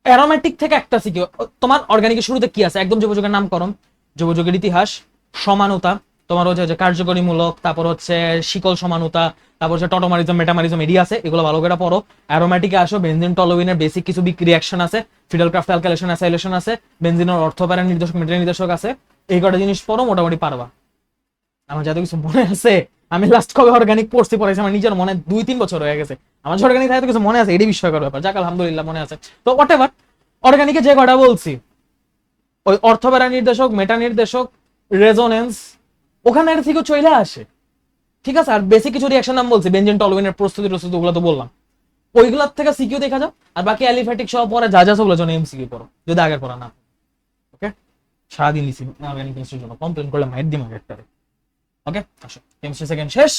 অ্যারোমেটিক থেকে একটা সিকিউ, তোমার অর্গানিকের শুরুতে কি আছে? একদম যোগাযোগের নামকরণ, যোগাযোগের ইতিহাস, সমানতা, তোমার হচ্ছে যে কার্যকরীমূলক, তারপর হচ্ছে শিকল সমানতা, তারপর হচ্ছে টটোমারিজম, মেটামারিজম, এডি আছে, এগুলো ভালো করে পড়ো। অ্যারোমেটিকে আসো, বেনজিন টলোইনের বেসিক কিছু রিঅ্যাকশন আছে, ফিডেলক্রাফট অ্যালকাইলেশন অ্যাসাইলেশন আছে, বেনজিনের অর্থপ্যারা নির্দেশক মেটার নির্দেশক আছে, এই কটা জিনিস পড়ো, মোটামুটি পারবা। আমার যত কিছু মনে আছে, আমি লাস্ট কবে অর্গানিক পড়ছি পড়াইছি আমার নিজের মনে 2-3 বছর হয়ে গেছে। আমার যে অর্গানিক থাকে কিছু মনে আছে, এটাই বিস্ময়কর ব্যাপার। যাক আলহামদুলিল্লাহ মনে আছে। তো হোয়াট এভার, অর্গানিকে যে কটা বলছি, ওই অর্থপ্যারা নির্দেশক, মেটা নির্দেশক, রেজোনেন্স, ওখানে থেকে চলে আসে, ঠিক আছে? আর বেসিক কিছু রিঅ্যাকশন নাম বলছি, বেনজিন টলোইনের প্রস্তুতি ওগুলো তো বললাম, ওইগুলোর থেকে সিকিউ দেখা যাও। আর বাকি অ্যালিফ্যাটিক সহ পরে যা যা সবগুলো জন্য এমসিকিউ পড়ো, যদি আগের পড়া না। ওকে, সারাদিন লিখছি অর্গানিক কেমিস্ট্রির জন্য, কমপ্লেন করলে মাইর দিমাগ একটারে। ওকে, আসো কেমিস্ট্রি সেকেন্ড শেষ,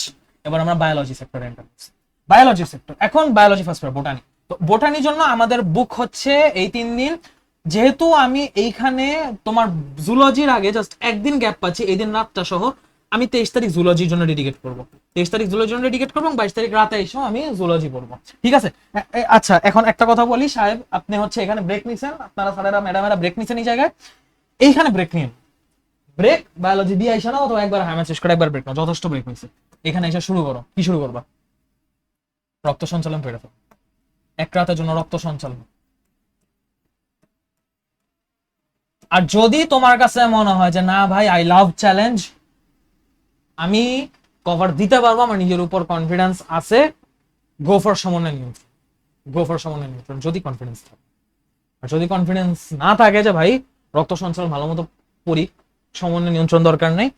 এবার আমরা বায়োলজি সেক্টরে এন্টার করছি। বায়োলজি সেক্টর, এখন বায়োলজি ফার্স্ট পড়া, বোটানি। তো বোটানির জন্য আমাদের বুক হচ্ছে এই 3 দিন। যেহেতু আমি এইখানে তোমার জুলজির আগে জাস্ট একদিন গ্যাপ পাচ্ছি, এই দিন রাতটা সহ, আমি 23 তারিখ জুলজির জন্য ডেডিকেট করবো। 23 তারিখ জুলজির জন্য ডেডিকেট করবো এবং 22 তারিখ রাতে এসেও আমি জুলজি পড়বো, ঠিক আছে? আচ্ছা, এখন একটা কথা বলি সাহেব, আপনি হচ্ছে এখানে ব্রেক নিছেন, আপনারা স্যারেরা ম্যাডামেরা ব্রেক নিছেন এই জায়গায়, এইখানে ব্রেক নিন। ব্রেক বায়োলজি দিয়ে আইসা না, অথবা একবার হ্যামার শেষ করে একবার ব্রেক নাও, যথেষ্ট ব্রেক হয়েছে। এখানে এসে শুরু করো, কি শুরু করবা? রক্ত সঞ্চালন পেরে ফেলো, এক রাতের জন্য রক্ত সঞ্চালন। আর যদি তোমার কাছে মনে হয় যে না ভাই আই লাভ চ্যালেঞ্জ, আমি কভার দিতে পারবো, আমার নিজের উপর কনফিডেন্স আছে, গো ফর সমন্বয় নিয়ন্ত্রণ, গো ফর সমন্বয় নিয়ন্ত্রণ, যদি কনফিডেন্স থাকে। আর যদি কনফিডেন্স না থাকে যে ভাই রক্ত সঞ্চালন ভালো মতো করি, সমন্বয় নিয়ন্ত্রণ দরকার নেই,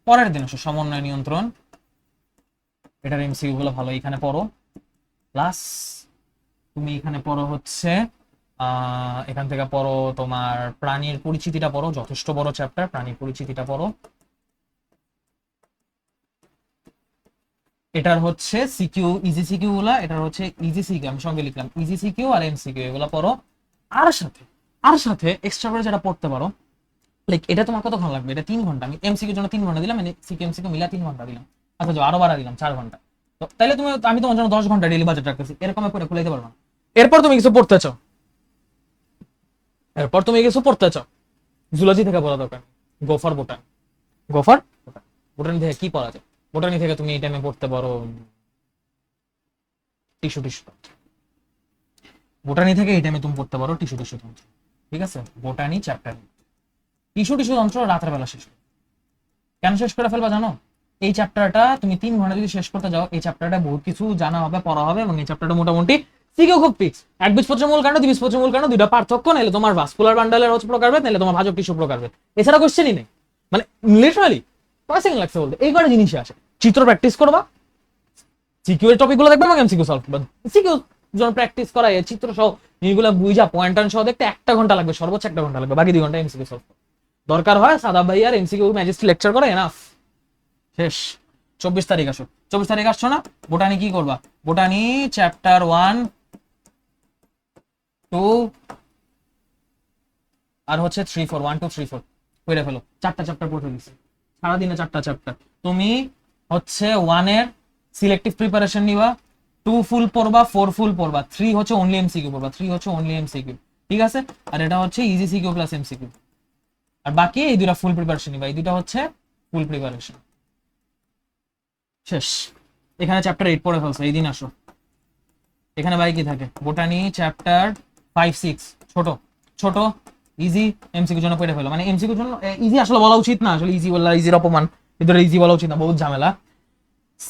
পরের দিন আসো সমন্বয় নিয়ন্ত্রণ, এটার এমসিকিউ গুলো ভালো এখানে পড়ো। প্লাস তুমি এখানে পড়ো হচ্ছে এখান থেকে পড়ো তোমার প্রাণীর পরিচিতিটা পড়ো, যথেষ্ট বড় চ্যাপ্টার, প্রাণীর পরিচিতিটা পড়ো। এটার হচ্ছে সিকিউ, ইজি সিকিউ গুলা, এটার হচ্ছে ইজি সিকিউ, আমি সঙ্গে লিখলাম ইজি সিকিউ আর এমসিকিউ, এগুলো পড়ো। আর সাথে এক্সট্রা করে যেটা পড়তে পারো, লাইক এটা তোমার কতক্ষণ লাগবে? এটা 3 ঘন্টা, আমি এমসিকিউর জন্য 3 ঘন্টা দিলাম, সিকিউ এমসিকিউ মিলা 3 ঘন্টা দিলাম, আচ্ছা আরো বাড়া দিলাম 4 ঘন্টা। তো তাইলে তুমি, আমি তোমার জন্য 10 ঘন্টা ডেইলি বাজেট রাখতেছি, এরকম করে খুলে দিতে পারবো না। এরপর তুমি কিছু পড়তে চাও, জুলজি থেকে পড়া দরকার, গোফার বোটান, গোফার বোটানি থেকে কি পড়া যায়? বোটানি থেকে তুমি এই টাইমে পড়তে পারো টিস্যু তন্ত্র, বোটানি থেকে এই টাইমে তুমি পড়তে পারো টিস্যু তন্ত্র, ঠিক আছে? বোটানি চ্যাপ্টার টিস্যু তন্ত্র রাতের বেলা শেষ করো। কেন শেষ করে ফেলবা জানো? এই চ্যাপ্টারটা তুমি 3 ঘন্টা যদি শেষ করতে যাও, এই চ্যাপ্টারটা বহুত কিছু জানা হবে, পড়া হবে, এবং এই চ্যাপ্টারটা মোটামুটি সিকিউ খুব ফিক্স। একবীজপত্রের মূল কাণ্ড, দ্বিবীজপত্রের মূল কাণ্ড, দুইটা পার্থক্য, নাহলে তোমার ভাস্কুলার বান্ডালের হচ্ছে প্রকারভেদ, নাহলে তোমার ভাজক টিস্যু প্রকারভেদ, এছাড়া কোশ্চেনই নেই। মানে লিটারালি 5 সেকেন্ড লাগছে বলতে, এই কটা জিনিসই আসে। চিত্র প্র্যাকটিস করবা, সিকিউ এর টপিকগুলো দেখবে এবং এমসিকিউ সলভ করবা। সিকিউ যখন প্র্যাকটিস করা এই চিত্র সহ জিনিসগুলো বুঝা পয়েন্টার সহ দেখতে 1 ঘন্টা লাগবে, সর্বোচ্চ 1 ঘন্টা লাগবে, বাকি 2 ঘন্টা এমসিকিউ সলভ। দরকার হয় সাদা ভাই আর এমসিকিউ ম্যাজিস্ট্রি লেকচার করে, এনাফ, শেষ। 24 তারিখ আসো, 24 তারিখ আসছো না? বোটানি কি করবা? বোটানি চ্যাপ্টার 1, 2 আর হচ্ছে 3, 4, 1, 2, 3, 4 পড়ে ফেলো। 4টা চ্যাপ্টার পড়তে দিচ্ছি, সারাদিনে 4টা চ্যাপ্টার। তুমি হচ্ছে 1 এর সিলেক্টিভ প্রিপারেশন নিবা, 2 ফুল পড়বা, 4 ফুল পড়বা, 3 হচ্ছে অনলি এমসিকিউ পড়বা, 3 হচ্ছে অনলি এমসিকিউ, ঠিক আছে? আর এটা হচ্ছে ইজি সিকিউ প্লাস এমসিকিউ। আর বাকি এই দুটা ফুল প্রিপারেশন নিবা, এই দুটা হচ্ছে ফুল প্রিপারেশন, শেষ। এখানে চ্যাপ্টার 8 পড়ে ফেলছো, এই দিন আসো। এখানে ভাই কি থাকে? বোটানি চ্যাপ্টার 5, 6 ছোট ছোট ইজি এমসিকিউ জন্য পড়ে ফেলো, মানে এমসিকিউ জন্য ইজি আসলে বলা উচিত না, আসলে ইজি বললা ইজির অপমান, এদের ইজি বলা উচিত না, বহুত ঝামেলা।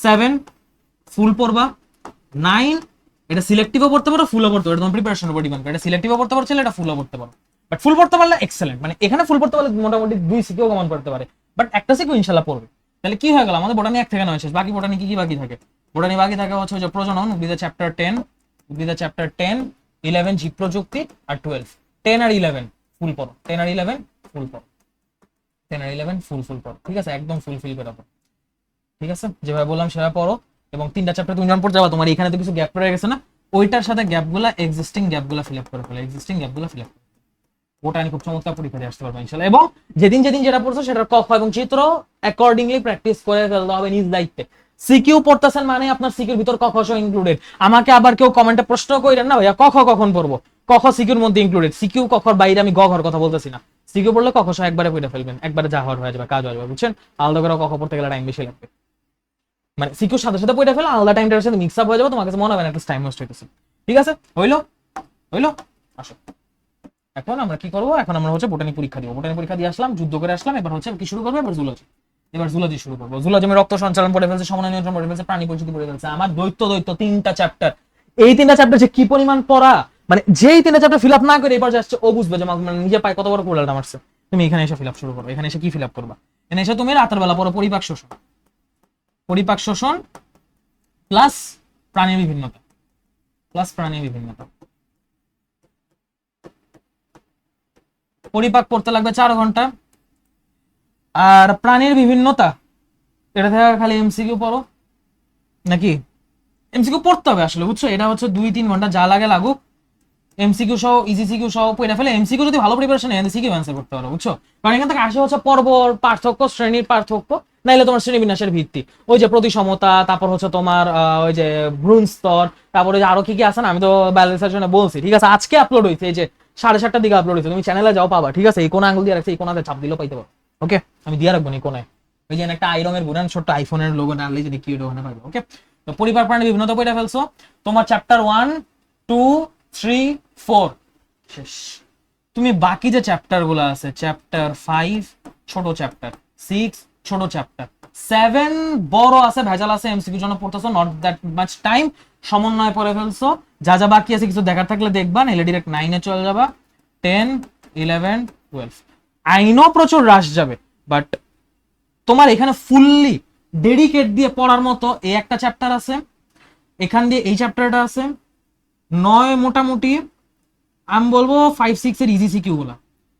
7 ফুল পড়বা, 9 এটা সিলেক্টিভও পড়তে পারো, ফুলও পড়তে পারো, তোমার প্রিপারেশনের উপর ডিপেন্ড করে, এটা সিলেক্টিভও পড়তে পারছিলে, এটা ফুলও পড়তে পারো। বাট ফুল পড়তে পারলে এক্সেলেন্ট, মানে এখানে ফুল পড়তে পারলে মোটামুটি 2 সিকিউ কমন পড়তে পারে, বাট একটা সিকিউ ইনশাল্লাহ পড়বে। তাহলে কি হয়ে গেল, আমাদের বোটানি 1 থেকে 9 শেষ। বাকি বোটানি কি কি বাকি থাকে? বোটানি বাকি থাকে হচ্ছে যে প্রজনন, উদ্ভিদের চ্যাপ্টার 10, উদ্ভিদের চ্যাপ্টার 10, 11 জীব প্রযুক্তি, আর 12। 10 আর 11 ফুল পড়ো, 10 আর 11 ফুল পড়ো, 10 আর 11 ফুল পড়ো, ঠিক আছে, একদম ফুল বেরোবো, ঠিক আছে, যেভাবে বললাম সেভাবে পড়ো। এবং 3টা চ্যাপ্টার তুমি যখন পড়তে যাবা, তোমার এখানে তো কিছু গ্যাপ রয়ে গেছে না, ওইটার সাথে গ্যাপগুলা, এক্সিস্টিং গ্যাপগুলা ফিল আপ করে ফেলো, এক্সিস্টিং গ্যাপগুলা ফিল আপ। ওটা আমি খুব চমৎকার পরীক্ষা দিয়ে আসতে পারবো ইনশাআল্লাহ। এবং যেদিন যেটা পড়ছো সেটার ক, খ এবং চিত্র অ্যাকর্ডিংলি প্র্যাকটিস করে ফেলতে হবে নিজ দায়িত্বে। সিকিউ পড়তেছেন মানে আপনার সিকিউর ভিতর ক, খ ইনক্লুডেড। আমাকে আবার কেউ কমেন্টে প্রশ্ন কইরেন না ভাইয়া ক, খ কখন পড়বো, ক, খ সিকিউর মধ্যে ইনক্লুডেড। সিকিউ ক, খর বাইরে আমি গ, ঘর কথা বলতেছি না। সিকিউ পড়লে ক, খ একবারে পড়ে ফেলবেন, একবারে যা হওয়ার হয়ে যাবে, কাজ হয়ে যাবে, বুঝছেন। আলাদা করে ক, খ পড়তে গেলে টাইম বেশি লাগবে, মানে সিকিউর সাথে সাথে পড়ে ফেলে আলাদা টাইমটার সাথে মিক্স আপ হয়ে যাবে, তোমার কাছে মনে হবে না একটা টাইম ওয়েস্ট হইতেছে। ঠিক আছে, হইলো হইলো, আসো। এখন আমরা কি করবো, এখন আমরা হচ্ছে বোটানি পরীক্ষা দিব। বোটানি পরীক্ষা দিয়ে আসলাম, যুদ্ধ করে আসলাম, এবার হচ্ছে কি শুরু করবো, এবার জুলজি। এবার জুলজি শুরু করবো। জুলজি আমি রক্ত সঞ্চালন পড়ে ফেলছে, সমন্বয় নিয়ন্ত্রণ পড়ে ফেলছে, প্রাণী পরিচিতি পড়ে ফেলছে। আমার দৈত্য 3টা চ্যাপ্টার, এই 3টা চ্যাপ্টার যে কি পরিমাণ পড়া, মানে যেই 3টা চ্যাপ্টার ফিল আপ না করে এবার যাচ্ছে ও বুঝবে যে মানে নিজের পায়ে কত বড় কোড়ালটা মারছে। তুমি এখানে এসে ফিল আপ শুরু করো। এখানে এসে কি ফিল আপ করবা, এখানে এসে তুমি রাতের বেলা পড়ো পরিপাক শোষণ, পরিপাক শোষণ প্লাস প্রাণীর বিভিন্নতা, প্লাস প্রাণীর বিভিন্নতা। পরিপাক করতে লাগবে 4 ঘন্টা, আর প্রাণীর বিভিন্নতা এটা থেকে খালি এমসিকিউ পড়ো, নাকি এমসিকিউ পড়তে হবে আসলে, বুঝছো। এটা হচ্ছে 2-3 ঘন্টা যা লাগে লাগুক, এমসিকিউ সহ ইজি সিকিউ সহ পড়ে ফেলে। এমসিকিউ যদি ভালো প্রিপারেশন নেয় সিকিউ অ্যান্সার করতে পারো, বুঝছো। কারণ এখান থেকে আসে হচ্ছে পর্বর পার্থক্য, শ্রেণীর পার্থক্য, নাইলে তোমার শ্রেণী বিন্যাসের ভিত্তি, ওই যে প্রতিসমতা, তারপর হচ্ছে তোমার ওই যে ভ্রূণ স্তর, তারপরে যে আরো কি কি আছে না, আমি তো ব্যালেন্সের জন্য বলছি, ঠিক আছে। আজকে আপলোড হয়েছে, এই যে 7:30টার দিকে আপলোড হয়েছে, তুমি চ্যানেলে যাও পাবা, ঠিক আছে। এই কোন আঙ্গুল দিয়ে রাখছে, এই কোনাতে চাপ দিলেও পাইতে পারো, ওকে। আমি দিয়ে রাখবো না এই কোনায়, ওই যে একটা আইরনের গুণান ছোট্ট আইফোনের লোগো ডাললে যদি কি ওখানে পাবে, ওকে। তো পরিবার প্রাণী বিভিন্নতা পড়ে ফেলছো, তোমার চ্যাপ্টার 1, 2, 3, 4 শেষ। তুমি বাকি যে চ্যাপ্টার গুলো আছে, চ্যাপ্টার 5 ছোট চ্যাপ্টার, 6 ছোট চ্যাপ্টার, 7 বড় আছে, ভেজাল আছে, এমসিকিউ জন্য পড়তেছো, নট দ্যাট মাচ টাইম, সমন্বয় পড়ে ফেলছো। যা যা বাকি আছে কিছু দেখার থাকলে দেখবা, নাহলে ডিরেক্ট 9 এ চলে যাবা, 10, 11, 12। আই নো প্রচুর রাশ যাবে, বাট তোমার এখানে ফুললি ডেডিকেট দিয়ে পড়ার মতো এই একটা চ্যাপ্টার আছে, এখান দিয়ে এই চ্যাপ্টারটা আছে, 9 মোটামুটি আমি বলবো 5-6 এর ইজি সিকিউ গুলা,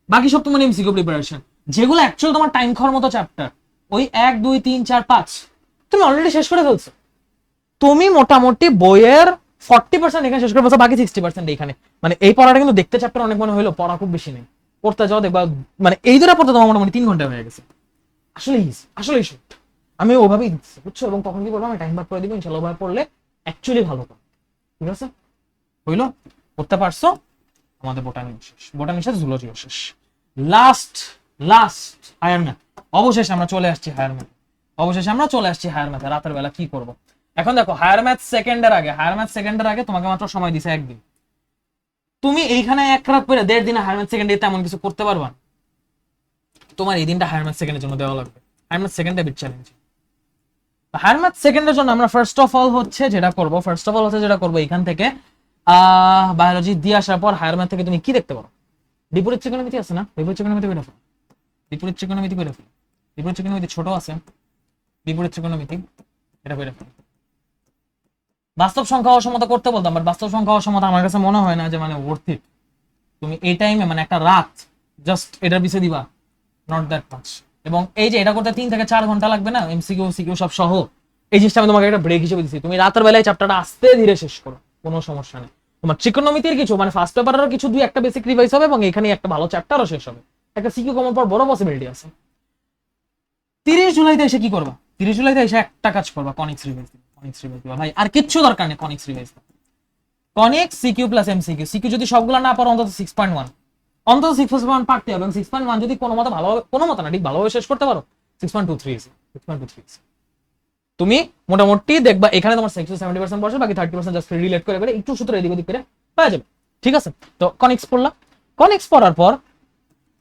বাকি সব তোমার এমসিকিউ প্রিপারেশন, যেগুলো অ্যাকচুয়ালি তোমার টাইম খাওয়ার মতো চ্যাপ্টার, ওই 1, 2, 3, 4, 5 তুমি অলরেডি শেষ করে ফেলছো। তুমি মোটামুটি বইয়ের 40% এখানে শেষ করে ফেলছো, বাকি 60% এখানে। মানে এই পড়াটা কিন্তু দেখতে চ্যাপ্টার অনেক মনে হলো, পড়া খুব বেশি নেই, পড়তে যাও দেখবা মানে এই দুটো পড়তে তোমার মোটামুটি 3 ঘন্টা হয়ে গেছে। আসলে ইজি, আসলে শুট আমি ওভাবেই দিচ্ছি, বুঝছো। এবং কখন কি করবো আমি টাইম ভাগ করে দিব, ইনশাআল্লাহ ওভাবে পড়লে অ্যাকচুয়ালি ভালো করে, ঠিক আছে। হইলো, করতে পারছো। আমাদের বোটানি শেষ, বোটানি শেষ, জুলজিও শেষ। Last higher math. অবশেষে আমরা চলে আসছি হায়ার ম্যাথ, অবশেষে আমরা চলে আসছি হায়ার ম্যাথে। রাতের বেলা কি করব এখন দেখো, হায়ার ম্যাথ সেকেন্ডের আগে তোমাকে মাত্র সময় দিছে 1 দিন। তুমি এইখানে 1 রাত পরে 1.5 দিনে হায়ার ম্যাথ সেকেন্ডে তেমন কিছু করতে পারবা, তোমার এই দিনটা হায়ার ম্যাথ সেকেন্ডের জন্য দেওয়া লাগবে। হায়ার ম্যাথ সেকেন্ডে বিট চ্যালেঞ্জ। হায়ার ম্যাথ সেকেন্ডের জন্য আমরা ফার্স্ট অফ অল হচ্ছে যেটা করবো এখান থেকে বায়োলজি দিয়ে আসার পর হায়ার ম্যাথ থেকে তুমি কি দেখতে পারো, বিপরীত ত্রিকোণমিতি আছে না, বিপরীত ত্রিকোণমিতি করে ফেলো, বিপরীত ত্রিকোণমিতি করে ফেলো, বিপরীত ত্রিকোণমিতি ছোট আছে, বিপরীত ত্রিকোণমিতি এটা করে ফেলো। বাস্তব সংখ্যা অসমতা করতে বলতাম, বাট বাস্তব সংখ্যা অসমতা আমার কাছে মনে হয় না যে মানে ওর্থ ইট। তুমি এই টাইমে মানে একটা রাত জাস্ট এটার পিছে দিবা, নট দ্যাট মাচ। এবং এই যে এটা করতে 3 থেকে 4 ঘন্টা লাগবে না, এমসিকিউ সিকিউ সব সহ, এই জিনিসটা আমি তোমাকে একটা ব্রেক হিসেবে দিচ্ছি। তুমি রাতের বেলায় চ্যাপ্টারটা আস্তে ধীরে শেষ করো, কোনো সমস্যা নেই। তোমার ত্রিকোণমিতির কিছু মানে ফার্স্ট পেপারেরও কিছু 2-1টা বেসিক রিভাইজ হবে, এবং এখানে একটা ভালো চ্যাপ্টারও শেষ হবে, একটা সিকিউ কমন পর বড় পসিবিলিটি আছে। 30 জুলাইতে এসে কি করবা, 30 জুলাইতে এসে একটা কাজ করবা, কনিক্স রিভাইজ দিবা, কনিক্স রিভাইজ দিবা ভাই, আর কিচ্ছু দরকার নেই, কনিক্স রিভাইজ দিবা। Conics CQ plus MCQ, CQ যদি সবগুলা না পারো অন্তত 6.1, অন্তত 6.1 পারতে হবে। এবং 6.1 যদি কোনো মতে ভালোভাবে, কোনো মতে না ঠিক ভালোভাবে শেষ করতে পারো, 6.23 তুমি মোটামুটি দেখবা এখানে তোমার 60-70% বসে, বাকি 30% জাস্ট রিলেট করে করে একটু সূত্র এদিক ওদিক করে পাওয়া যাবে, ঠিক আছে। তো কনিক্স পড়লা, কনিক্স পড়ার পর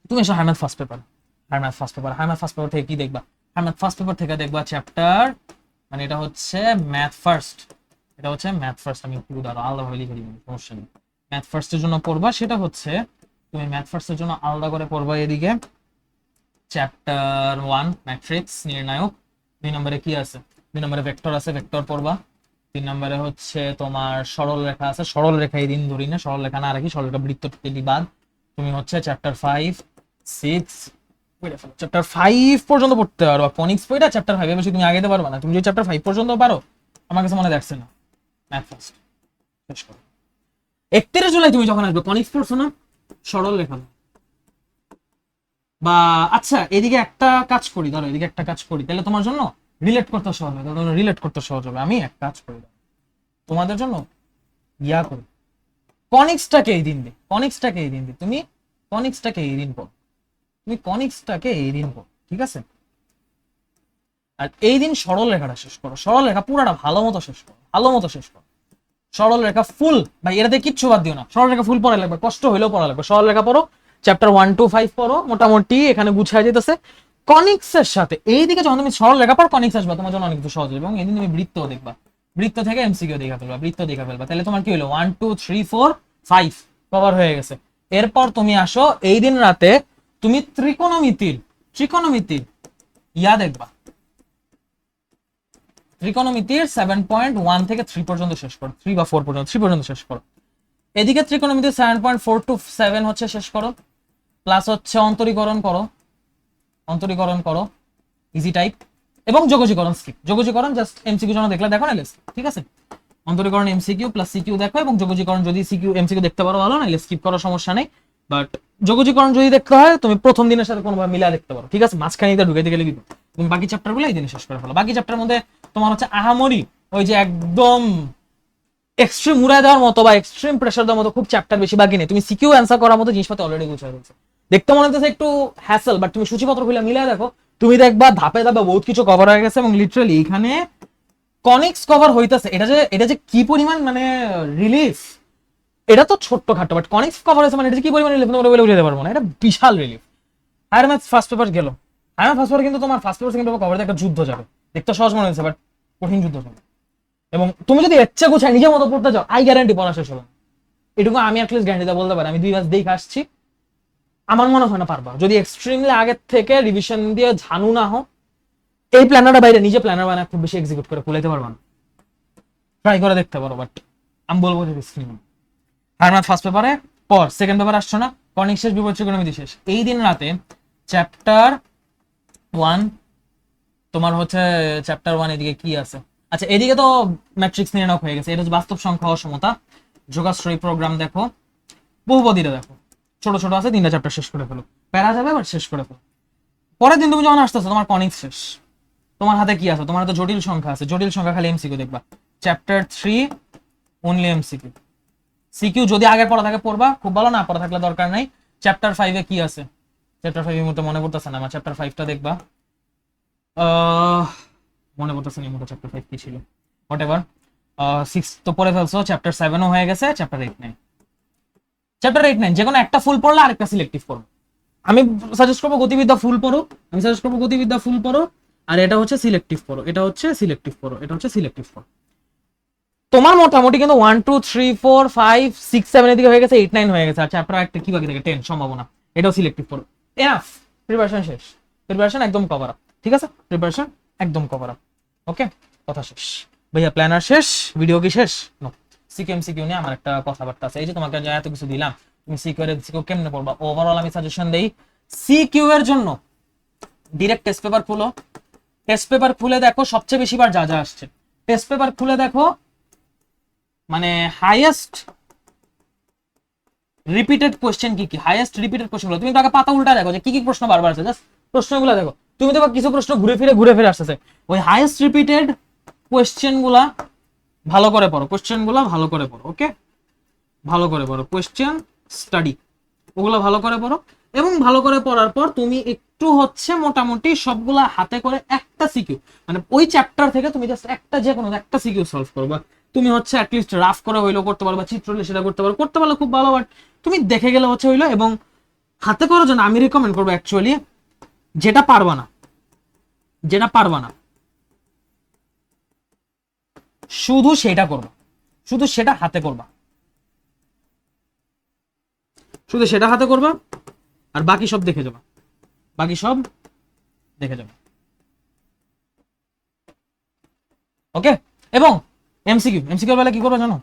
তুমি এসো higher math first paper. Higher math first paper থেকে কি দেখবা, হায়ার ম্যাথ ফার্স্ট পেপার থেকে দেখবা চ্যাপ্টার, মানে এটা হচ্ছে ম্যাথ ফার্স্ট, আমি একটু আলাদাভাবে লিখে দিব, সমস্যা নেই। ম্যাথ ফার্স্টের জন্য পড়বা, সেটা হচ্ছে তুমি ম্যাথ ফার্স্টের জন্য আলাদা করে পড়বা এদিকে চ্যাপ্টার 1 ম্যাট্রিক্স নির্ণায়ক। 2 নম্বরে কি আছে? 2 নম্বরে ভেক্টর আছে, ভেক্টর পড়বা। 3 নম্বরে হচ্ছে তোমার সরল রেখা আছে, সরল রেখা এই দিন ধরি না, সরল রেখা না রাখি, সরল রেখা বৃত্ত টেলি বাদ। তুমি হচ্ছে চ্যাপ্টার 5 6 চ্যাপ্টার 5 পর্যন্ত পড়তে পারো। কনিক্স পড়া চ্যাপ্টার 5 এর বেশি তুমি আগাইতে পারবে না। তুমি যদি চ্যাপ্টার 5 পর্যন্ত পারো, আমার কাছে মনে দেখছে না, ম্যাথ ফার্স্ট শেষ করো। 31 জুলাই তুমি যখন আসবে, কনিক্স পড়ছো না, সরল রেখা বা আচ্ছা এদিকে একটা কাজ করি, ধরো এদিকে একটা কাজ করি, তাহলে তোমার জন্য রিলেট করতে সহজ হবে। রিলেট করতে সহজ হবে, আমি এক কাজ করি তোমাদের জন্য, ইয়া করি, কনিক্সটাকে এই দিন দে, কনিক্সটাকে এই দিন দে, তুমি কনিক্সটাকে এই দিন পড়ো, তুমি কনিক্সটাকে এই দিন পড়ো, ঠিক আছে? আর এই দিন সরল রেখাটা শেষ করো, সরল রেখা পুরাটা ভালো মতো শেষ করো, ভালো মতো শেষ করো। সরল রেখা ফুল, ভাই এটাতে কিচ্ছু বাদ দিও না, সরল রেখা ফুল পড়া লাগবে, কষ্ট হইলেও পড়া লাগবে। সরল রেখা পড়ো, চ্যাপ্টার 1 to 5 পড়ো, মোটামুটি এখানে গুছায় যেতেছে। কনিক্সের সাথে এইদিকে যখন তুমি সরল রেখা পর কনিক্স আসবা, তোমার জন্য অনেক কিছু সহজ হবে। এবং এদিন তুমি বৃত্ত দেখবা, বৃত্ত থেকে এমসিকিউ দেখা ফেলবা, বৃত্ত দেখা ফেলবা, তাহলে তোমার কি হলো 1 2 3 4 5 কভার হয়ে গেছে। এরপর তুমি আসো এই দিন রাতে, তুমি ত্রিকোণমিতির ইয়া দেখবা, ত্রিকোণমিতির 7.1 থেকে 3 পর্যন্ত শেষ করো, 3 বা 4 পর্যন্ত, 3 পর্যন্ত শেষ করো। এদিকে ত্রিকোণমিতির 7.4 to 7 হচ্ছে শেষ করো, প্লাস হচ্ছে অন্তরীকরণ করো, অন্তরীকরণ করো ইজি টাইপ, এবং যোগজীকরণ স্কিপ, যোগজীকরণ জাস্ট এমসিকিউ জন্য দেখলে দেখো, নাইলে ঠিক আছে। অন্তরীকরণ এমসিকিউ প্লাস সিকিউ দেখো, এবং যোগজীকরণ যদি সিকিউ এমসিকিউ দেখতে পারো ভালো, নাইলে স্কিপ করার সমস্যা নেই। বাট যোগজীকরণ যদি দেখতে হয়, তুমি প্রথম দিনের সাথে কোনোভাবে মিলা দেখতে পারো, ঠিক আছে? মাঝখানে ঢুকাইতে গেলে কি তুমি বাকি চ্যাপ্টারগুলো এই দিনে শেষ করে ফেলো। বাকি চ্যাপ্টার মধ্যে তোমার হচ্ছে আহামরি ওই যে একদম এক্সট্রিম উড়াই দেওয়ার মতো বা এক্সট্রিম প্রেসার দেওয়ার মতো খুব চ্যাপ্টার বেশি বাকি নেই। তুমি সিকিউ অ্যান্সার করার মতো জিনিসপত্র অলরেডি গুছিয়ে ফেলছো। দেখতে মনে হচ্ছে একটু হ্যাসেল, বাট তুমি সূচিপত্র খুলে মিলিয়ে দেখো, তুমি দেখবা ধাপে ধাপে বহুত কিছু কভার হয়ে গেছে। এবং লিটারালি এখানে কনিক্স কভার হইতাছে, এটা যে কি পরিমাণ মানে রিলিফ, এটা তো ছোট্ট খাটো, বাট কনিক্স কভার হয়েছে মানে এটা কি পরিমাণ রিলিফ তোমরা বলে বুঝাতে পারবো না, এটা বিশাল relief. Higher maths first paper গেল, হায়ার ম্যাথস ফার্স্ট পেপার কিন্তু তোমার ফার্স্ট পেপার সেকেন্ড পেপার কভারে একটা যুদ্ধ যাবে, দেখতে সহজ মনে হচ্ছে বাট কঠিন যুদ্ধ যাবে। এবং তুমি যদি ইচ্ছে গোছায় নিজের মতো পড়তে যাও, আই গ্যারান্টি পড়া শেষ হবে। এটুকু আমি অ্যাটলিস্ট গ্যারান্টি দিয়ে বলতে পারি, আমি 2 মাস দেখে আসছি, আমার মনে হয় না পারবা। যদি এক্সট্রিমলি আগের থেকে রিভিশন দিয়ে ঝানু না হো, এই প্ল্যানারটা বাইরে নিজে প্ল্যানার বানায় খুব বেশি এক্সিকিউট করে কুলাইতে পারবা না। ট্রাই করে দেখতে পারো, বাট আমি বলবো যে রিস্ক নিও। হায়ার ম্যাথ ফার্স্ট পেপারে পর, সেকেন্ড পেপার আসছো না, কনিক শেষ, বিপরীত ত্রিকোণমিতি শেষ। এই দিন রাতে চ্যাপ্টার 1 তোমার হচ্ছে চ্যাপ্টার 1 এদিকে কি আছে? আচ্ছা এদিকে তো ম্যাট্রিক্স নির্ণয় হয়ে গেছে, এটা হচ্ছে বাস্তব সংখ্যা অসমতা, যোগাশ্রয়ী প্রোগ্রাম দেখো, বহুপদীটা দেখো, ছোট ছোট আছে, 3টা চ্যাপ্টার শেষ করে ফেলো, প্যারা যাবে বাট শেষ করে ফেলো। পরের দিন তুমি যখন আসতেছো, তোমার কনিক্স শেষ, তোমার হাতে কি আছে? তোমার হাতে জটিল সংখ্যা আছে, জটিল সংখ্যা খালি এমসিকিউ দেখবা, চ্যাপ্টার 3 অনলি এমসিকিউ। সিকিউ যদি আগের পড়া থাকে পড়বা, খুব ভালো, না পড়া থাকলে দরকার নাই। চ্যাপ্টার 5 এ কি আছে? চ্যাপ্টার 5 এর মতো মনে পড়তেছে না আমার, চ্যাপ্টার 5টা দেখবা, মনে পড়তেছে না মতো চ্যাপ্টার 5 কি ছিল, হোয়াটএভার। 6 তো পড়ে ফেলছো, চ্যাপ্টার 7ও হয়ে গেছে, চ্যাপ্টার 8 9, চ্যাপ্টার 8 9 যে কোনো একটা ফুল পড়লে আরেকটা সিলেক্টিভ পড়ো। আমি সাজেস্ট করবো গতিবিদ্যা ফুল পড়ো, আমি সাজেস্ট করবো গতিবিদ্যা ফুল পড়ো, আর এটা হচ্ছে সিলেক্টিভ পড়ো, এটা হচ্ছে সিলেক্টিভ পড়ো, এটা হচ্ছে সিলেক্টিভ পড়ো। তোমার মোটামুটি কিন্তু 1 2 3 4 5 6 7 এর দিকে হয়ে গেছে, 8 9 হয়ে গেছে, আর চ্যাপ্টার একটা কি বাকি থাকে 10 সম্ভাবনা, এটাও সিলেক্টিভ পড়ো। এনাফ, প্রিপারেশন শেষ, প্রিপারেশন একদম কভার আপ, ঠিক আছে? প্রিপারেশন একদম কভার আপ, ওকে, কথা শেষ ভাইয়া। প্ল্যানার শেষ, ভিডিও কি শেষ? নো। সিকিউ এমসিকিউ নিয়ে আমার একটা কথাবার্তা আছে। এই যে তোমাকে এত কিছু দিলাম, তুমি সিকিউ এর সিকিউ কেমনে পড়বা? ওভারঅল আমি সাজেশন দেই, সিকিউ এর জন্য ডাইরেক্ট টেস্ট পেপার খুলো, টেস্ট পেপার খুলে দেখো সবচেয়ে বেশি বার যা যা আসছে, টেস্ট পেপার খুলে দেখো মানে হাইয়েস্ট রিপিটেড কোশ্চেন কি কি, হাইয়েস্ট রিপিটেড কোশ্চেনগুলো তুমি তাকে পাতা উল্টা দেখো যে কি কি প্রশ্ন বারবার আসছে, জাস্ট প্রশ্নগুলো দেখো। তুমি দেখো কিছু প্রশ্ন ঘুরে ফিরে আসতেছে, ওই হাইয়েস্ট রিপিটেড কোশ্চেনগুলা ভালো করে পড়ো, কোশ্চেনগুলো ভালো করে পড়ো, ওকে, ভালো করে পড়ো, কোশ্চেন স্টাডি ওগুলো ভালো করে পড়ো। এবং ভালো করে পড়ার পর তুমি একটু হচ্ছে মোটামুটি সবগুলা হাতে করে একটা সিকিউ, মানে ওই চ্যাপ্টার থেকে তুমি জাস্ট একটা যে কোনো একটা সিকিউ সলভ করবা। তুমি হচ্ছে অ্যাটলিস্ট রাফ করে হইলো করতে পারো, বা চিত্র হলে সেটা করতে পারো, করতে পারলে খুব ভালো, বাট তুমি দেখে গেলে হচ্ছে হইলো। এবং হাতে করার জন্য আমি রিকমেন্ড করবো অ্যাকচুয়ালি, যেটা পারবা না, যেটা পারবা না শুধু সেটা করবা, শুধু সেটা হাতে করবা, শুধু সেটা হাতে করবা, আর বাকি সব দেখে যাবা, বাকি সব দেখে যাবে। ওকে, এবং এমসিকিউর বেলা কি করবা জানো?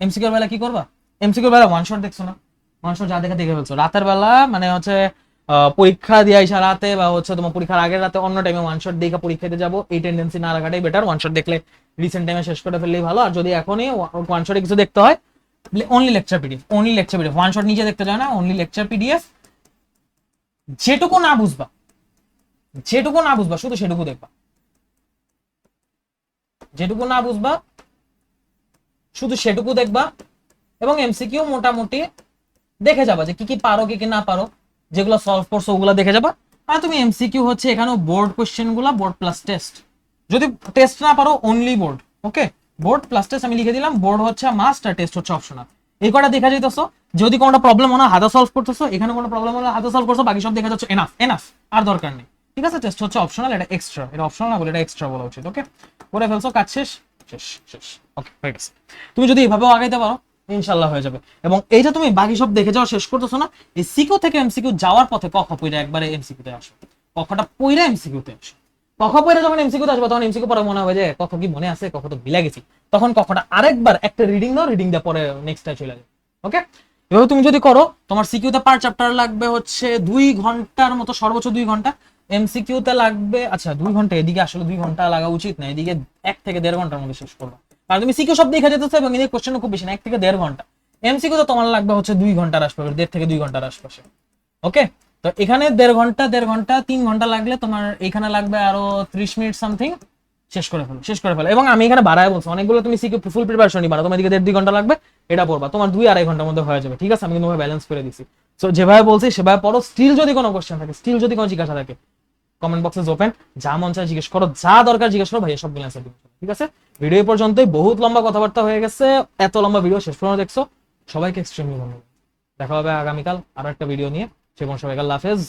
এমসিকিউর বেলা কি করবা? এমসিকিউর বেলা ওয়ান শট দেখছো না? ওয়ান শট যা দেখে দেখে ফেলছো। রাতের বেলা মানে হচ্ছে পরীক্ষা দিয়ে আইসা রাতে বা হচ্ছে তোমার পরীক্ষার আগের রাতে অন্য টাইমে ওয়ান শট দেখে পরীক্ষা দিতে যাবো, এই টেন্ডেন্সি না রাখাটাই বেটার। ওয়ান শট দেখলে রিসেন্ট টাইমে শেষ করে ফেললেই ভালো। আর যদি এখনই ওয়ান শটে কিছু দেখতে হয়, only lecture PDF, only lecture PDF, one shot নিজে দেখতে যায় না, অনলি লেকচার পিডিএফ। যেটুকু না বুঝবা, যেটুকু না বুঝবা শুধু সেটুকু দেখবা, যেটুকু না বুঝবা শুধু সেটুকু দেখবা, এবং এমসিকিউ মোটামুটি দেখে যাবা যে কি কি পারো কি কি না পারো, যেগুলো সলভ করছো ওগুলো দেখে যাবা। আর তুমি এমসিকিউ হচ্ছে এখানেও বোর্ড কোশ্চেন গুলা, বোর্ড প্লাস টেস্ট, যদি টেস্ট না পারো অনলি বোর্ড। ওকে, বোর্ড প্লাস টেস্ট আমি লিখে দিলাম, বোর্ড হচ্ছে মাস্ট আর টেস্ট হচ্ছে অপশনাল। এই কটা দেখা যাইতেছো, যদি কোনো প্রবলেম হয় না হাতে সলভ করতেছো, এখানে কোনো প্রবলেম হলে হাতে সলভ করছো, বাকি সব দেখা যাচ্ছে এনাফ এনাফ, আর দরকার নেই। ঠিক আছে, টেস্ট হচ্ছে অপশনাল, এটা এক্সট্রা, এটা অপশনাল না বলে এটা এক্সট্রা বলা উচিত। ওকে, করে ফেলছো, কাজ শেষ শেষ শেষ। ওকে, হয়ে গেছে। তুমি যদি এইভাবেও আগাইতে পারো ইনশাল্লাহ হয়ে যাবে। এবং এইটা তুমি বাকি সব দেখে যাওয়া শেষ করতেছো না, এই সিকিউ থেকে এমসিকিউ যাওয়ার পথে কখ পইরা একবারে এমসিকিউতে আসো, কখটা পইরা এমসিকিউতে আসো। কখ পইরা যখন এমসিকিউতে আসবে তখন এমসিকিউ পরে মনে হবে যে কখ কি মনে আছে, কখ তো ভুলে গেছি, তখন কখটা আরেকবার একটা রিডিং দাও, রিডিং দেওয়ার পরে নেক্সটটা চলে যাবে। ওকে, এভাবে তুমি যদি করো, তোমার সিকিউতে পার চ্যাপ্টার লাগবে হচ্ছে 2 ঘন্টার মতো, সর্বোচ্চ 2 ঘন্টা। এমসিকিউতে লাগবে আচ্ছা 2 ঘন্টা, এদিকে আসলে 2 ঘন্টা লাগা উচিত না, এদিকে 1 থেকে 1.5 ঘন্টার মধ্যে শেষ করবা। আর তুমি সিকিউ সব দেখে যেতেছো এবং এদিকে কোশ্চেন খুব বেশি না, 1 থেকে 1.5 ঘন্টা। এমসিকিউ তো তোমার লাগবে হচ্ছে 2 ঘন্টার আশপাশে, 1.5 থেকে 2 ঘন্টার আশপাশে। ওকে, তো এখানে 1.5 ঘন্টা 3 ঘন্টা লাগলে তোমার এখানে লাগবে আরো 30 মিনিট সামথিং। শেষ করে ফেলো, শেষ করে ফেলো। এবং আমি এখানে বাড়ায় বলছি, অনেকগুলো তুমি সিকিউ ফুল প্রিপারেশন নিবা না, তোমার দিকে 1.5-2 ঘন্টা লাগবে, এটা পড়বা, তোমার 2-2.5 ঘন্টার মধ্যে হয়ে যাবে। ঠিক আছে, আমি কিন্তু ব্যালেন্স করে দিছি। সো যেভাবে বলছি সেভাবে পড়ো। স্টিল যদি কোনো কোশ্চেন থাকে, স্টিল যদি কোনো জিজ্ঞাসা থাকে, কমেন্ট বক্সে ওপেন, যা মন চায় জিজ্ঞেস করো, যা দরকার জিজ্ঞেস করো, ভাইয়া সবগুলো অ্যান্সার দিব। ঠিক আছে, ভিডিও পর্যন্তই, বহুত লম্বা কথাবার্তা হয়ে গেছে, এত লম্বা ভিডিও শেষ পর্যন্ত দেখছো, সবাইকে এক্সট্রিমলি ধন্যবাদ। দেখা হবে আগামীকাল আরো একটা ভিডিও নিয়ে, সে কোন সবাইকে আল্লাহ হাফেজ।